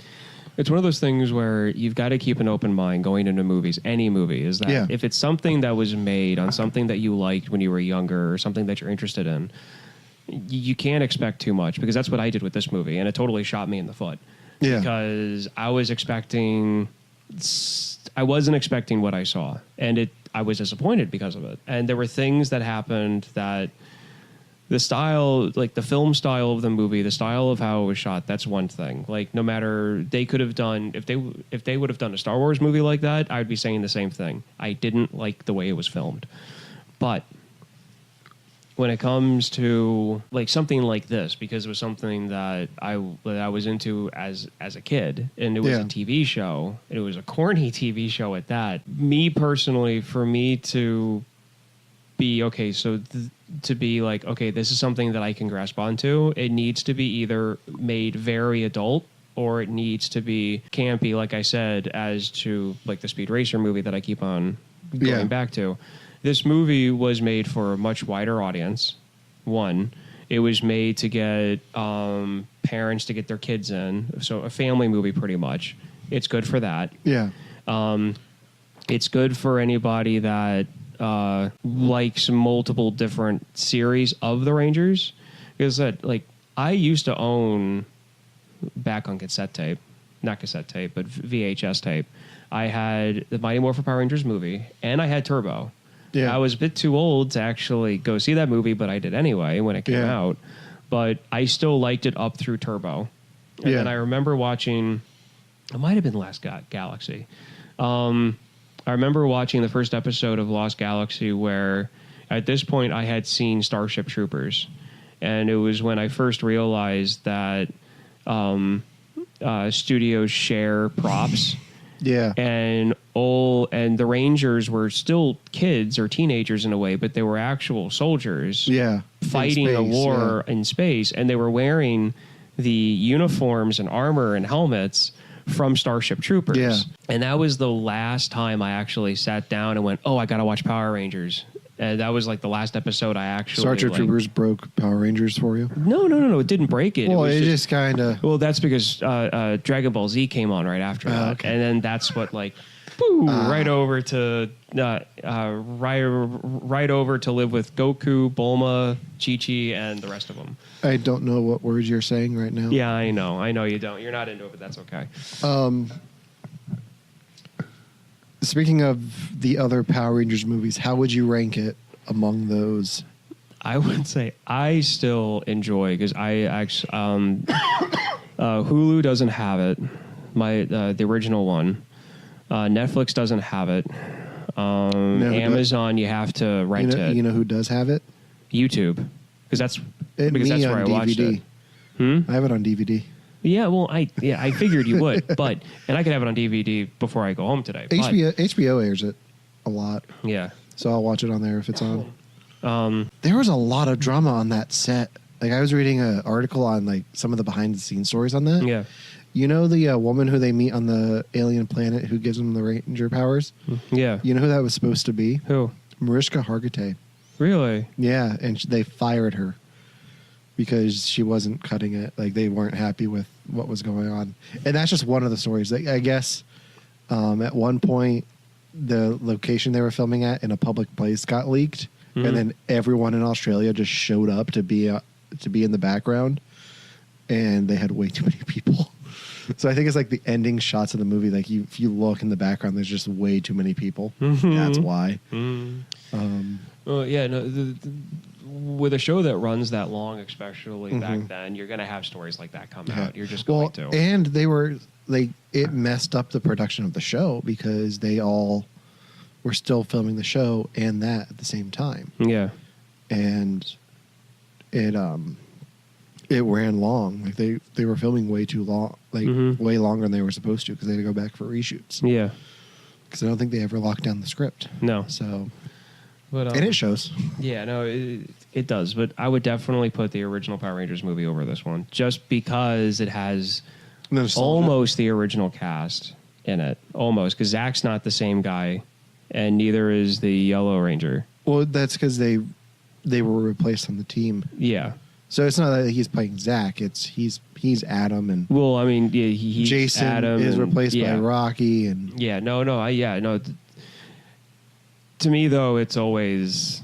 one of those things where you've got to keep an open mind going into movies. Any movie is that if it's something that was made on something that you liked when you were younger or something that you're interested in, you can't expect too much, because that's what I did with this movie, and it totally shot me in the foot. Yeah, because I wasn't expecting what I saw, and I was disappointed because of it. And there were things that happened that the style, like the film style of the movie, the style of how it was shot, that's one thing. Like, no matter, they could have done, if they would have done a Star Wars movie like that, I would be saying the same thing. I didn't like the way it was filmed. But when it comes to like something like this, because it was something that I was into as a kid, and it was a TV show, it was a corny TV show at that. Me personally, for me to be okay, so to be like, okay, this is something that I can grasp onto, it needs to be either made very adult, or it needs to be campy, like I said, as to like the Speed Racer movie that I keep on going back to. This movie was made for a much wider audience. One, it was made to get parents to get their kids in, so a family movie pretty much. It's good for that. Yeah. It's good for anybody that likes multiple different series of the Rangers. Because like, I used to own, back on cassette tape, not cassette tape, but VHS tape, I had the Mighty Morphin Power Rangers movie, and I had Turbo. Yeah. I was a bit too old to actually go see that movie, but I did anyway when it came out. But I still liked it up through Turbo. And then I remember watching, it might have been Last Galaxy. I remember watching the first episode of Lost Galaxy, where at this point I had seen Starship Troopers. And it was when I first realized that studios share props. Yeah. And the Rangers were still kids or teenagers in a way, but they were actual soldiers. Yeah. Fighting a war in space, and they were wearing the uniforms and armor and helmets from Starship Troopers. Yeah. And that was the last time I actually sat down and went, "Oh, I got to watch Power Rangers." And that was like the last episode I actually... Starship Troopers broke Power Rangers for you? No. It didn't break it. Well, it just kind of... Well, that's because Dragon Ball Z came on right after that. Okay. And then that's what, like, right over to right over to live with Goku, Bulma, Chi-Chi, and the rest of them. I don't know what words you're saying right now. Yeah, I know you don't. You're not into it, but that's okay. Speaking of the other Power Rangers movies, how would you rank it among those? I would say I still enjoy, because I actually Hulu doesn't have it. The original one. Netflix doesn't have it. Amazon, you have to rent it. You know who does have it? YouTube, because that's where I watched it. I have it on DVD. Yeah, well, I figured you would, and I could have it on DVD before I go home today. HBO airs it a lot. Yeah, so I'll watch it on there if it's on. There was a lot of drama on that set. Like, I was reading an article on like some of the behind the scenes stories on that. Yeah, you know the woman who they meet on the alien planet who gives them the Ranger powers. Yeah, you know who that was supposed to be? Who? Mariska Hargitay. Really? Yeah, and they fired her because she wasn't cutting it. Like, they weren't happy with what was going on. And that's just one of the stories. Like, I guess at one point, the location they were filming at in a public place got leaked. Mm-hmm. And then everyone in Australia just showed up to be in the background. And they had way too many people. So I think it's like the ending shots of the movie. Like, if you look in the background, there's just way too many people. Mm-hmm. That's why. Mm-hmm. Well, yeah, no, with a show that runs that long, especially back then, you're going to have stories like that come out. You're just going to. And it messed up the production of the show, because they all were still filming the show and that at the same time. Yeah. And it ran long. Like, they were filming way too long, like way longer than they were supposed to, because they had to go back for reshoots. Yeah. Because I don't think they ever locked down the script. No. So... But, and it shows. Yeah, no, it does. But I would definitely put the original Power Rangers movie over this one, just because it has almost the original cast in it. Almost, because Zach's not the same guy, and neither is the Yellow Ranger. Well, that's because they they were replaced on the team. Yeah. So it's not that he's playing Zach. It's he's Adam, and Well, I mean, yeah, he's Jason Adam is and, replaced by Rocky, and yeah, no. To me, though, it's always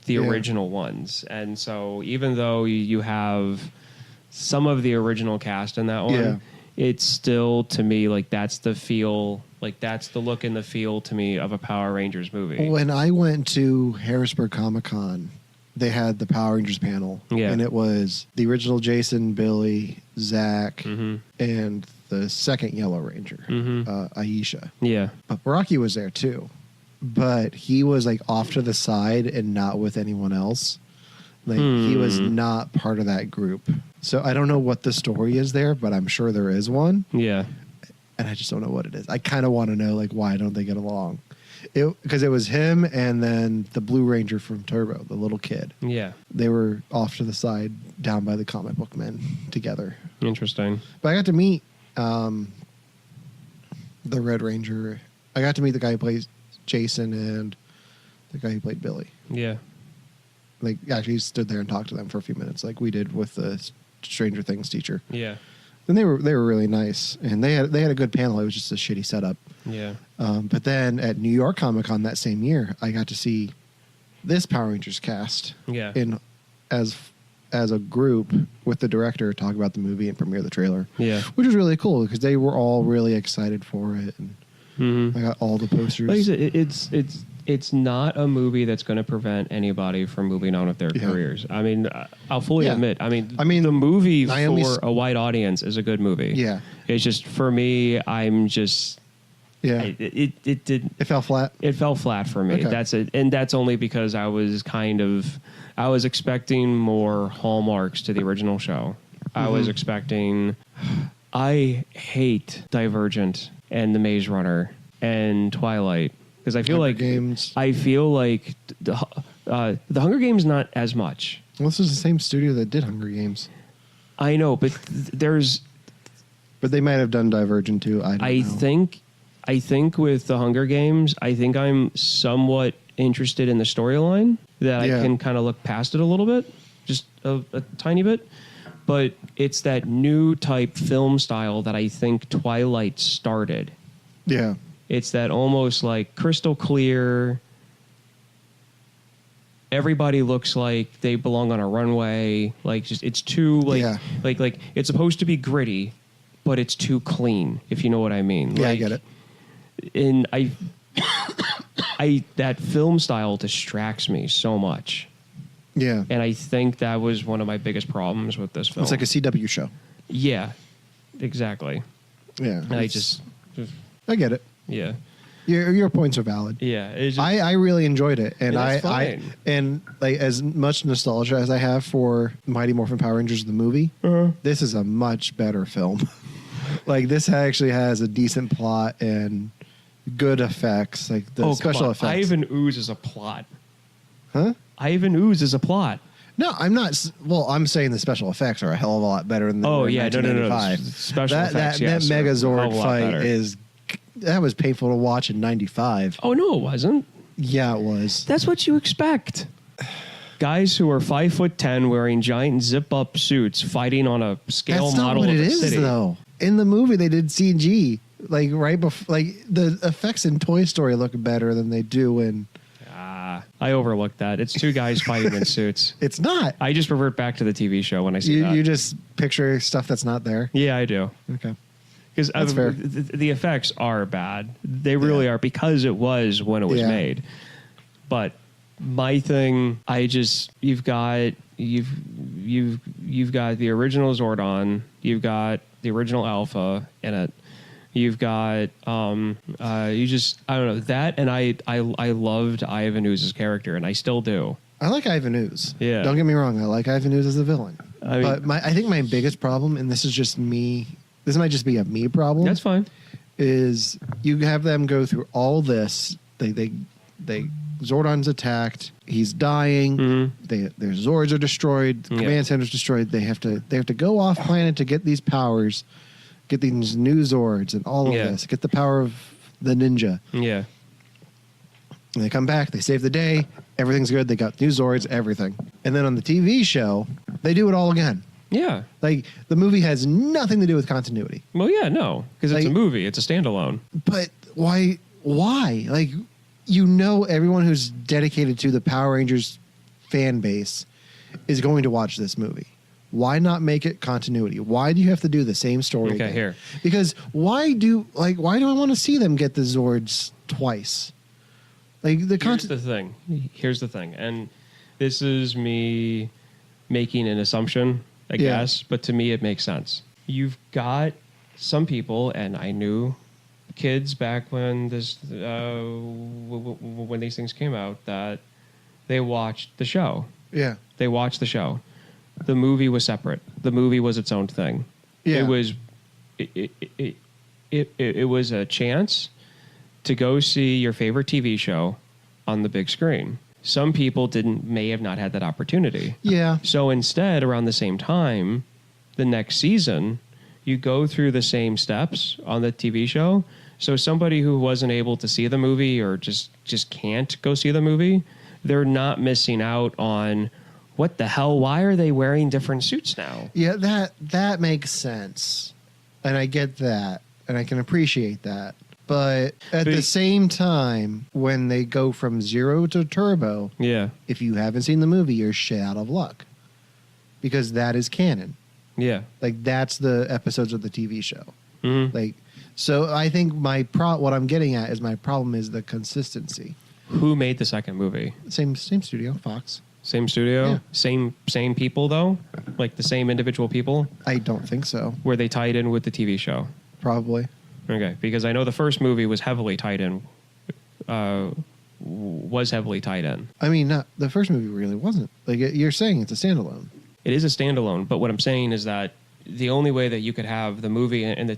the original ones, and so even though you have some of the original cast in that one, it's still, to me, like that's the feel, like that's the look and the feel to me of a Power Rangers movie. When I went to Harrisburg Comic-Con, they had the Power Rangers panel, and it was the original Jason, Billy, Zach, and the second Yellow Ranger, Aisha. Yeah. But Rocky was there too, but he was like off to the side and not with anyone else. Like he was not part of that group. So I don't know what the story is there, but I'm sure there is one. Yeah. And I just don't know what it is. I kind of want to know, like, why don't they get along? Because it was him and then the Blue Ranger from Turbo, the little kid. Yeah. They were off to the side down by the comic book men together. Interesting. But I got to meet the Red Ranger. I got to meet the guy who plays Jason and the guy who played Billy. Yeah. Like, actually stood there and talked to them for a few minutes, like we did with the Stranger Things teacher. Yeah. And they were really nice, and they had a good panel. It was just a shitty setup. Yeah. But then at New York Comic Con that same year, I got to see this Power Rangers cast in as a group with the director talk about the movie and premiere the trailer. Yeah. Which was really cool because they were all really excited for it, and I got all the posters. Like I said, it's not a movie that's going to prevent anybody from moving on with their careers. I mean, I'll fully admit. I mean, the movie for a white audience is a good movie. Yeah. It's just, for me, I'm just... Yeah. It did... It fell flat? It fell flat for me. Okay. That's it. And that's only because I was expecting more hallmarks to the original show. I was expecting... I hate Divergent and The Maze Runner and Twilight. Because I feel Hunger like Games. I feel like the Hunger Games not as much. Well, this is the same studio that did Hunger Games. I know, but But they might have done Divergent too. I think with the Hunger Games, I think I'm somewhat interested in the storyline that I can kind of look past it a little bit, just a tiny bit. But it's that new type film style that I think Twilight started. Yeah. It's that almost like crystal clear. Everybody looks like they belong on a runway. Like, just it's too like it's supposed to be gritty, but it's too clean. If you know what I mean. Yeah, like, I get it. And I that film style distracts me so much. Yeah. And I think that was one of my biggest problems with this film. It's like a CW show. Yeah, exactly. Yeah. And I get it. Yeah. Your points are valid. Yeah. I really enjoyed it. And I and like as much nostalgia as I have for Mighty Morphin Power Rangers the movie, this is a much better film. Like, this actually has a decent plot and good effects. Like the special effects. Ivan Ooze is a plot. Huh? Ivan Ooze is a plot. No, I'm not. Well, I'm saying the special effects are a hell of a lot better than they were in 1995. No. Special effects, that Megazord fight that was painful to watch in 95. Oh, no, it wasn't. Yeah, it was. That's what you expect. Guys who are 5'10" wearing giant zip-up suits fighting on a scale model of a city. That's not what it is, though. In the movie, they did CG. Like, right before, like, the effects in Toy Story look better than they do in... I overlooked that. It's two guys fighting in suits. It's not. I just revert back to the TV show when I see that. You just picture stuff that's not there? Yeah, I do. Okay. Because fair. The effects are bad. They really are, because it was when it was made. But my thing, you've got the original Zordon, you've got the original Alpha in it. You've got I don't know that, and I loved Ivan Ooze's character, and I still do. I like Ivan Ooze. Yeah, don't get me wrong. I like Ivan Ooze as a villain. But I think my biggest problem, and this is just me. This might just be a me problem. That's fine. Is you have them go through all this. They Zordon's attacked. He's dying. Their Zords are destroyed. The command center's destroyed. They have to go off planet to get these powers. Get these new Zords and all of this. Get the power of the ninja. Yeah. And they come back, they save the day, everything's good, they got new Zords, everything. And then on the TV show, they do it all again. Yeah. Like, the movie has nothing to do with continuity. Well, yeah, no, because it's a movie. It's a standalone. But why? Like, you know, everyone who's dedicated to the Power Rangers fan base is going to watch this movie. Why not make it continuity? Why do you have to do the same story again? Here. Because why do I want to see them get the Zords twice? Like Here's the thing. And this is me making an assumption, I guess, but to me it makes sense. You've got some people, and I knew kids back when when these things came out, that they watched the show. Yeah. They watched the show. The movie was separate. The movie was its own thing. Yeah. It was a chance to go see your favorite TV show on the big screen. Some people may have not had that opportunity. Yeah. So instead, around the same time, the next season, you go through the same steps on the TV show. So somebody who wasn't able to see the movie or just can't go see the movie, they're not missing out on, what the hell? Why are they wearing different suits now? Yeah, that makes sense. And I get that. And I can appreciate that. But at the same time, when they go from Zero to Turbo, if you haven't seen the movie, you're shit out of luck. Because that is canon. Yeah. Like, that's the episodes of the TV show. Mm-hmm. Like, so I think what I'm getting at is my problem is the consistency. Who made the second movie? Same studio, Fox. Same studio? Yeah. Same people, though? Like the same individual people? I don't think so. Were they tied in with the TV show? Probably. Okay, because I know the first movie was heavily tied in. I mean, the first movie really wasn't. Like, you're saying it's a standalone. It is a standalone, but what I'm saying is that the only way that you could have the movie and the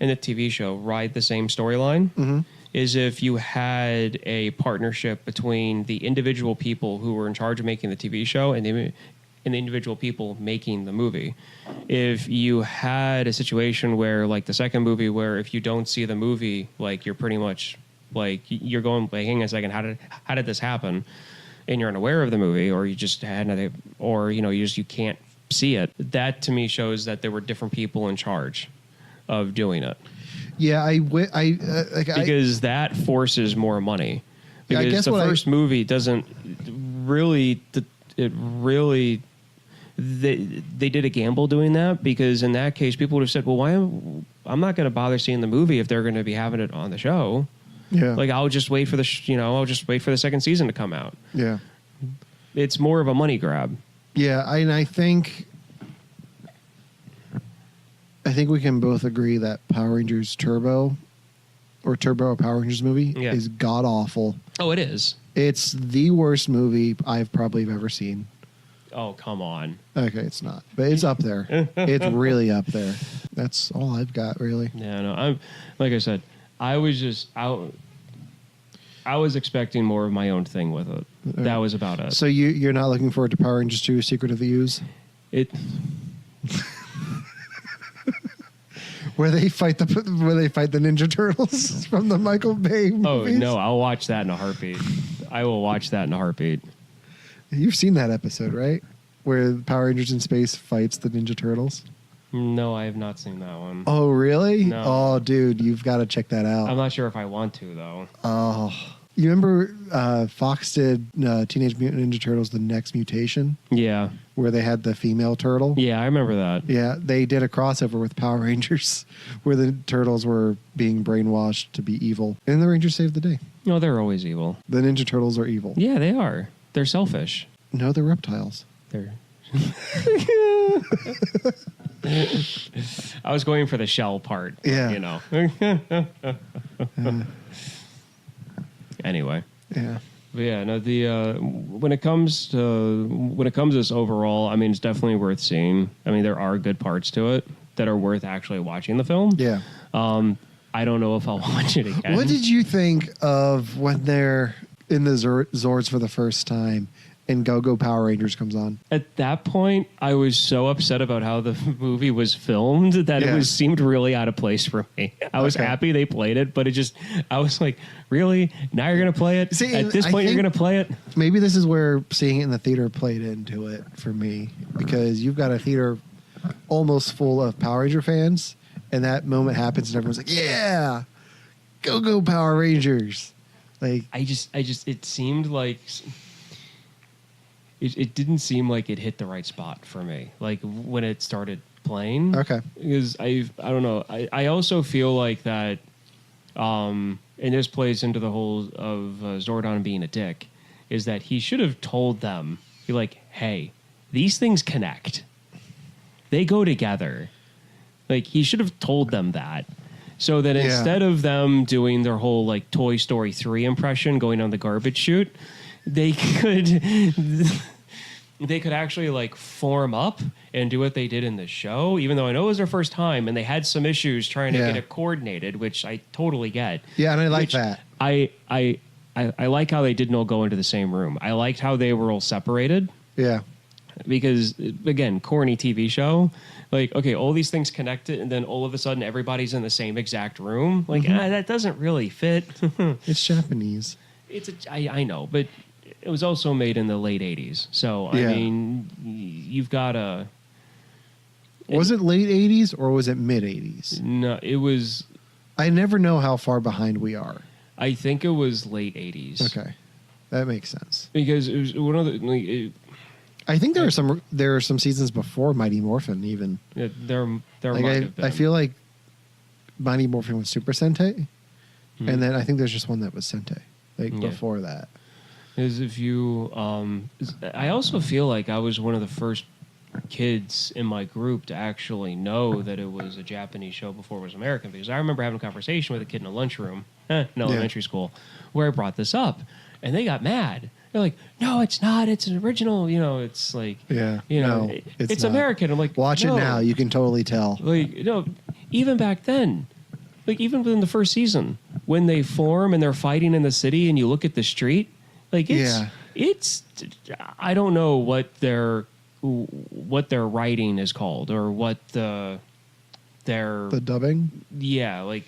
TV show ride the same storyline is if you had a partnership between the individual people who were in charge of making the TV show and the individual people making the movie. If you had a situation where, like the second movie, where if you don't see the movie, like, you're pretty much like, you're going, like, hang on a second, how did this happen? And you're unaware of the movie, or you just had another, or you can't see it. That to me shows that there were different people in charge of doing it. Yeah, because that forces more money. Because I guess the first movie doesn't really. They did a gamble doing that, because in that case people would have said, well, why I'm not going to bother seeing the movie if they're going to be having it on the show. Yeah. Like, I'll just wait for the second season to come out. Yeah. It's more of a money grab. Yeah, I think we can both agree that Power Rangers Turbo, or Power Rangers movie, is god awful. Oh, it is. It's the worst movie I've probably ever seen. Oh, come on. Okay, it's not, but it's up there. It's really up there. That's all I've got, really. Yeah, no, I'm like I said, I was expecting more of my own thing with it. That was about it. So you're not looking forward to Power Rangers 2: Secret of the Ooze? Where they fight the Ninja Turtles from the Michael Bay movies? Oh no, I'll watch that in a heartbeat. I will watch that in a heartbeat. You've seen that episode, right? Where Power Rangers in Space fights the Ninja Turtles? No, I have not seen that one. Oh, really? No. Oh, dude, you've got to check that out. I'm not sure if I want to, though. Oh. You remember Fox did Teenage Mutant Ninja Turtles: The Next Mutation? Yeah. Where they had the female turtle? Yeah, I remember that. Yeah, they did a crossover with Power Rangers where the turtles were being brainwashed to be evil. And the Rangers saved the day. No, they're always evil. The Ninja Turtles are evil. Yeah, they are. They're selfish. No, they're reptiles. They're... I was going for the shell part. Yeah. Anyway. Yeah. But yeah, no, when it comes to this overall, I mean, it's definitely worth seeing. I mean, there are good parts to it that are worth actually watching the film. Yeah. I don't know if I'll watch it again. What did you think of when they're in the Zords for the first time and Go Power Rangers comes on. At that point, I was so upset about how the movie was filmed that it seemed really out of place for me. I was happy they played it, but I was like, really? Now you're going to play it? See, at this point, you're going to play it? Maybe this is where seeing it in the theater played into it for me, because you've got a theater almost full of Power Ranger fans, and that moment happens and everyone's like, yeah, go Power Rangers. Like, it seemed like... It didn't seem like it hit the right spot for me. Like when it started playing. Okay. Because I don't know. I also feel like that, and this plays into the whole of Zordon being a dick, is that he should have told them, be like, hey, these things connect. They go together. Like he should have told them that. So that instead of them doing their whole like Toy Story 3 impression going on the garbage chute, they could actually like form up and do what they did in the show, even though I know it was their first time and they had some issues trying to get it coordinated, which I totally get. Yeah, and I like that. I like how they didn't all go into the same room. I liked how they were all separated. Yeah. Because again, corny TV show. Like, okay, all these things connected, and then all of a sudden everybody's in the same exact room. Like, that doesn't really fit. It's Japanese. I know, but it was also made in the late 80s. So, I mean, you've got a... Was it late 80s or was it mid 80s? No, it was... I never know how far behind we are. I think it was late 80s. Okay. That makes sense. Because it was one of the... I think there are some seasons before Mighty Morphin even. Yeah, there like might have been. I feel like Mighty Morphin was Super Sentai, and then I think there's just one that was Sentai, before that. Is if you, I also feel like I was one of the first kids in my group to actually know that it was a Japanese show before it was American, because I remember having a conversation with a kid in a lunchroom in elementary school where I brought this up, and they got mad. They're like, no, it's not. It's an original. You know, it's like, it's not. American. I'm like, watch it now. You can totally tell. Like, even back then, like even within the first season, when they form and they're fighting in the city, and you look at the street, like it's I don't know what their writing is called or what the dubbing. Yeah, like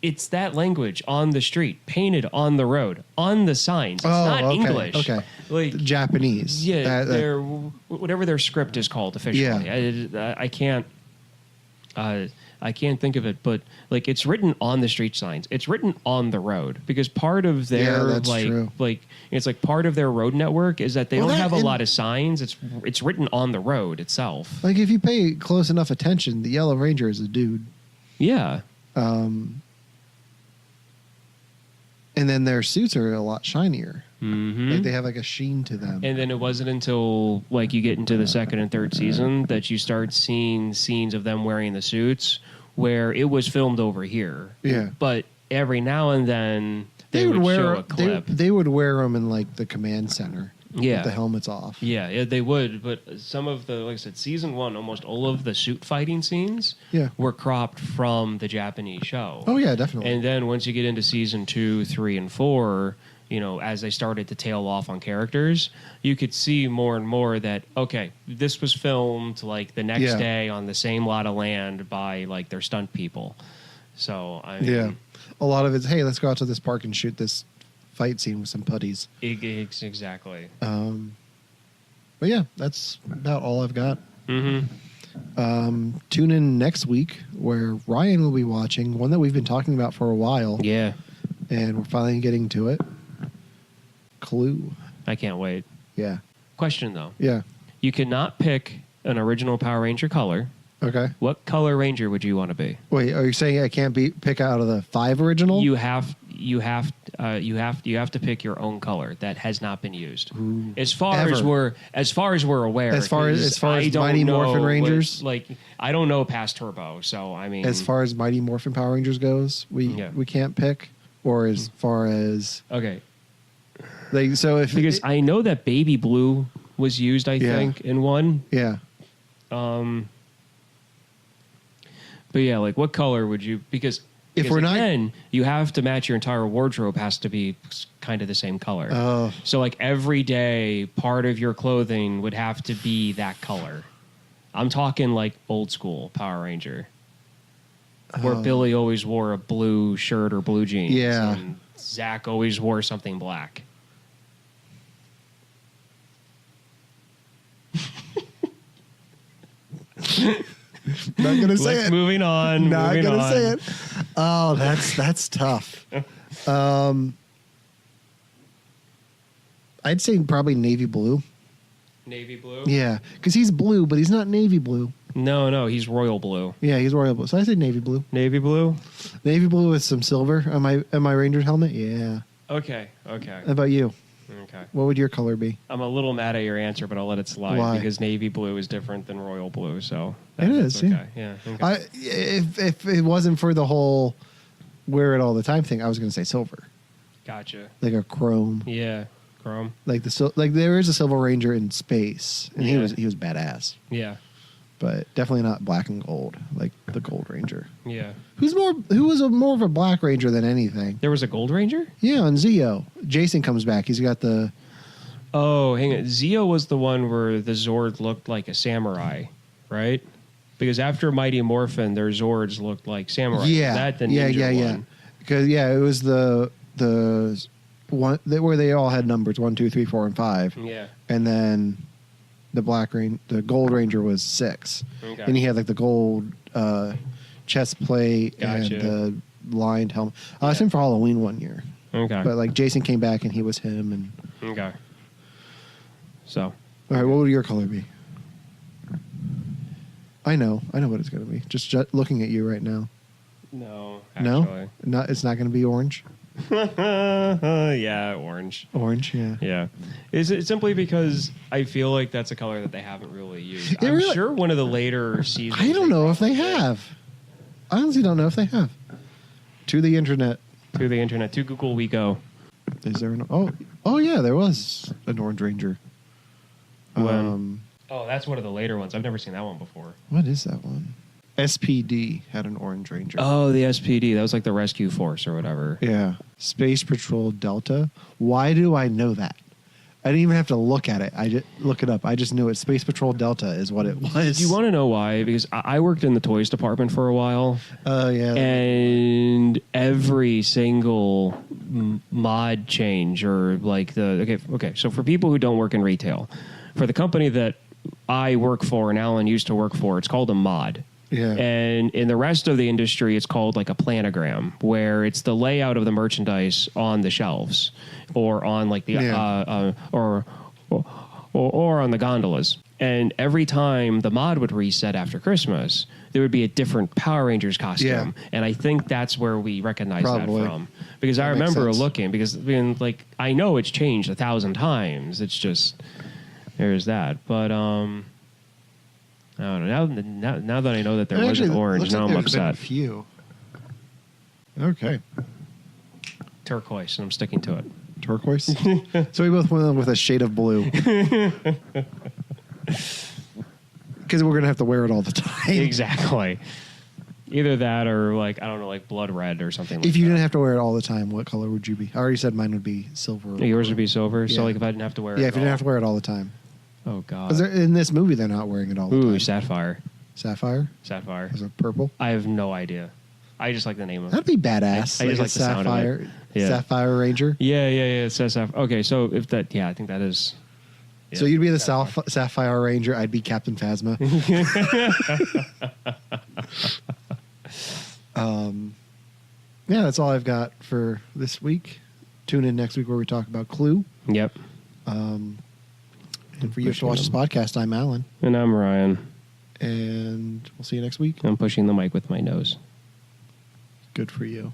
it's that language on the street, painted on the road, on the signs. It's not English. Okay, like Japanese. Yeah, their whatever their script is called officially. Yeah. I can't think of it, but like it's written on the street signs. It's written on the road because part of their it's like part of their road network is that they don't have a lot of signs. It's written on the road itself. Like if you pay close enough attention, the Yellow Ranger is a dude. Yeah. And then their suits are a lot shinier. Mm-hmm. Like they have like a sheen to them. And then it wasn't until like you get into the second and third season that you start seeing scenes of them wearing the suits where it was filmed over here. Yeah. But every now and then they would show a clip. They would wear them in like the command center. Yeah. With the helmets off. Yeah, they would. But some of the, like I said, season 1, almost all of the suit fighting scenes were cropped from the Japanese show. Oh, yeah, definitely. And then once you get into season 2, 3, and 4, as they started to tail off on characters, you could see more and more that, okay, this was filmed like the next day on the same lot of land by like their stunt people. So, I mean, a lot of it's, hey, let's go out to this park and shoot this fight scene with some putties. Exactly. But yeah, that's about all I've got. Mm-hmm. Tune in next week where Ryan will be watching one that we've been talking about for a while. Yeah. And we're finally getting to it. Clue. I can't wait. Yeah. Question though. Yeah. You cannot pick an original Power Ranger color. Okay. What color Ranger would you want to be? Wait, are you saying I can't pick out of the 5 original? You have to pick your own color that has not been used. Ooh, as far as we're aware. As far as Mighty Morphin Rangers, I don't know past Turbo, so I mean, as far as Mighty Morphin Power Rangers goes, we can't pick, or as far as because I know that Baby Blue was used, I think, in one. Yeah. But yeah, like what color would you? Because If we're not, then you have to match your entire wardrobe has to be kind of the same color. Oh. So like every day, part of your clothing would have to be that color. I'm talking like old school Power Ranger, where Billy always wore a blue shirt or blue jeans. Yeah. And Zach always wore something black. not gonna say it. Moving on. Not moving gonna on. say it. Oh, that's tough. I'd say probably navy blue. Navy blue? Yeah, because he's blue, but he's not navy blue. No, he's royal blue. Yeah, he's royal blue. So I say navy blue. Navy blue? Navy blue with some silver on my Ranger helmet. Yeah. Okay. How about you? Okay. What would your color be? I'm a little mad at your answer, but I'll let it slide. Why? Because navy blue is different than royal blue, so It is, okay. Yeah. Okay. If it wasn't for the whole wear it all the time thing, I was going to say silver, Gotcha. like a chrome. Yeah. Chrome. Like like there is a Silver Ranger in space, and Yeah. he was badass, Yeah. but definitely not black and gold like the Gold Ranger. Yeah. Who was more of a Black Ranger than anything? There was a Gold Ranger? Yeah, on Zeo, Jason comes back. He's got the Oh, hang on. Zeo was the one where the Zord looked like a samurai, right? Because after Mighty Morphin, their Zords looked like samurai. yeah, That the yeah, ninja yeah, yeah. one. Because it was the one where they all had numbers 1, 2, 3, 4, and 5. Yeah. And then the Gold Ranger was 6. Okay. And he had like the gold chest plate Gotcha. and the lined helmet. I saw him for Halloween one year. Okay. But like Jason came back and he was him. And Okay. So. all right, what would your color be? I know what it's going to be. Just looking at you right now. No. No, it's not going to be orange. Yeah, orange. Orange, yeah. Yeah. Is it simply because I feel like that's a color that they haven't really used? It I'm really- sure one of the later seasons. I don't know if they probably did. have. I honestly don't know if they have. To the internet. To the internet. To Google we go. Is there an... Oh yeah, there was an Orange Ranger. When? Oh, that's one of the later ones. I've never seen that one before. What is that one? SPD had an Orange Ranger. Oh, the SPD. That was like the rescue force or whatever. Yeah. Space Patrol Delta. Why do I know that? I didn't even have to look at it. I just look it up. I just knew it. Space Patrol Delta is what it was. Do you want to know why? Because I worked in the toys department for a while. Oh, yeah. And every single mod change or like okay. So for people who don't work in retail, for the company that I work for and Alan used to work for, it's called a mod. Yeah. And in the rest of the industry, it's called like a planogram, where it's the layout of the merchandise on the shelves or on like the or on the gondolas. And every time the mod would reset after Christmas, there would be a different Power Rangers costume. Yeah. And I think that's where we recognize Probably. that from. Because I That makes remember sense. looking, because like I know it's changed 1,000 times. It's just there's that. But I don't know. Now that I know that there was an orange, looks now like I'm there's been a upset. few. Okay. Turquoise, and I'm sticking to it. Turquoise? So we both went with a shade of blue. Because we're going to have to wear it all the time. Exactly. Either that or like, I don't know, like blood red or something like that. If you didn't have to wear it all the time, what color would you be? I already said mine would be silver. Yours would be silver. Yeah. So like if I didn't have to wear it. Yeah, at if you didn't all. have to wear it all the time. Oh God. Because in this movie, they're not wearing it all the Ooh, time. sapphire. Sapphire? Sapphire. Is it purple? I have no idea. I just like the name of That'd it. be badass. I just a like the sound of it. Sapphire, Yeah. Sapphire Ranger. Yeah. It says sapphire. Okay, so if that, I think that is. So you'd be the Sapphire Ranger. I'd be Captain Phasma. Yeah, that's all I've got for this week. Tune in next week where we talk about Clue. Yep. And for you to watch this podcast, I'm Alan. And I'm Ryan. And we'll see you next week. I'm pushing the mic with my nose. Good for you.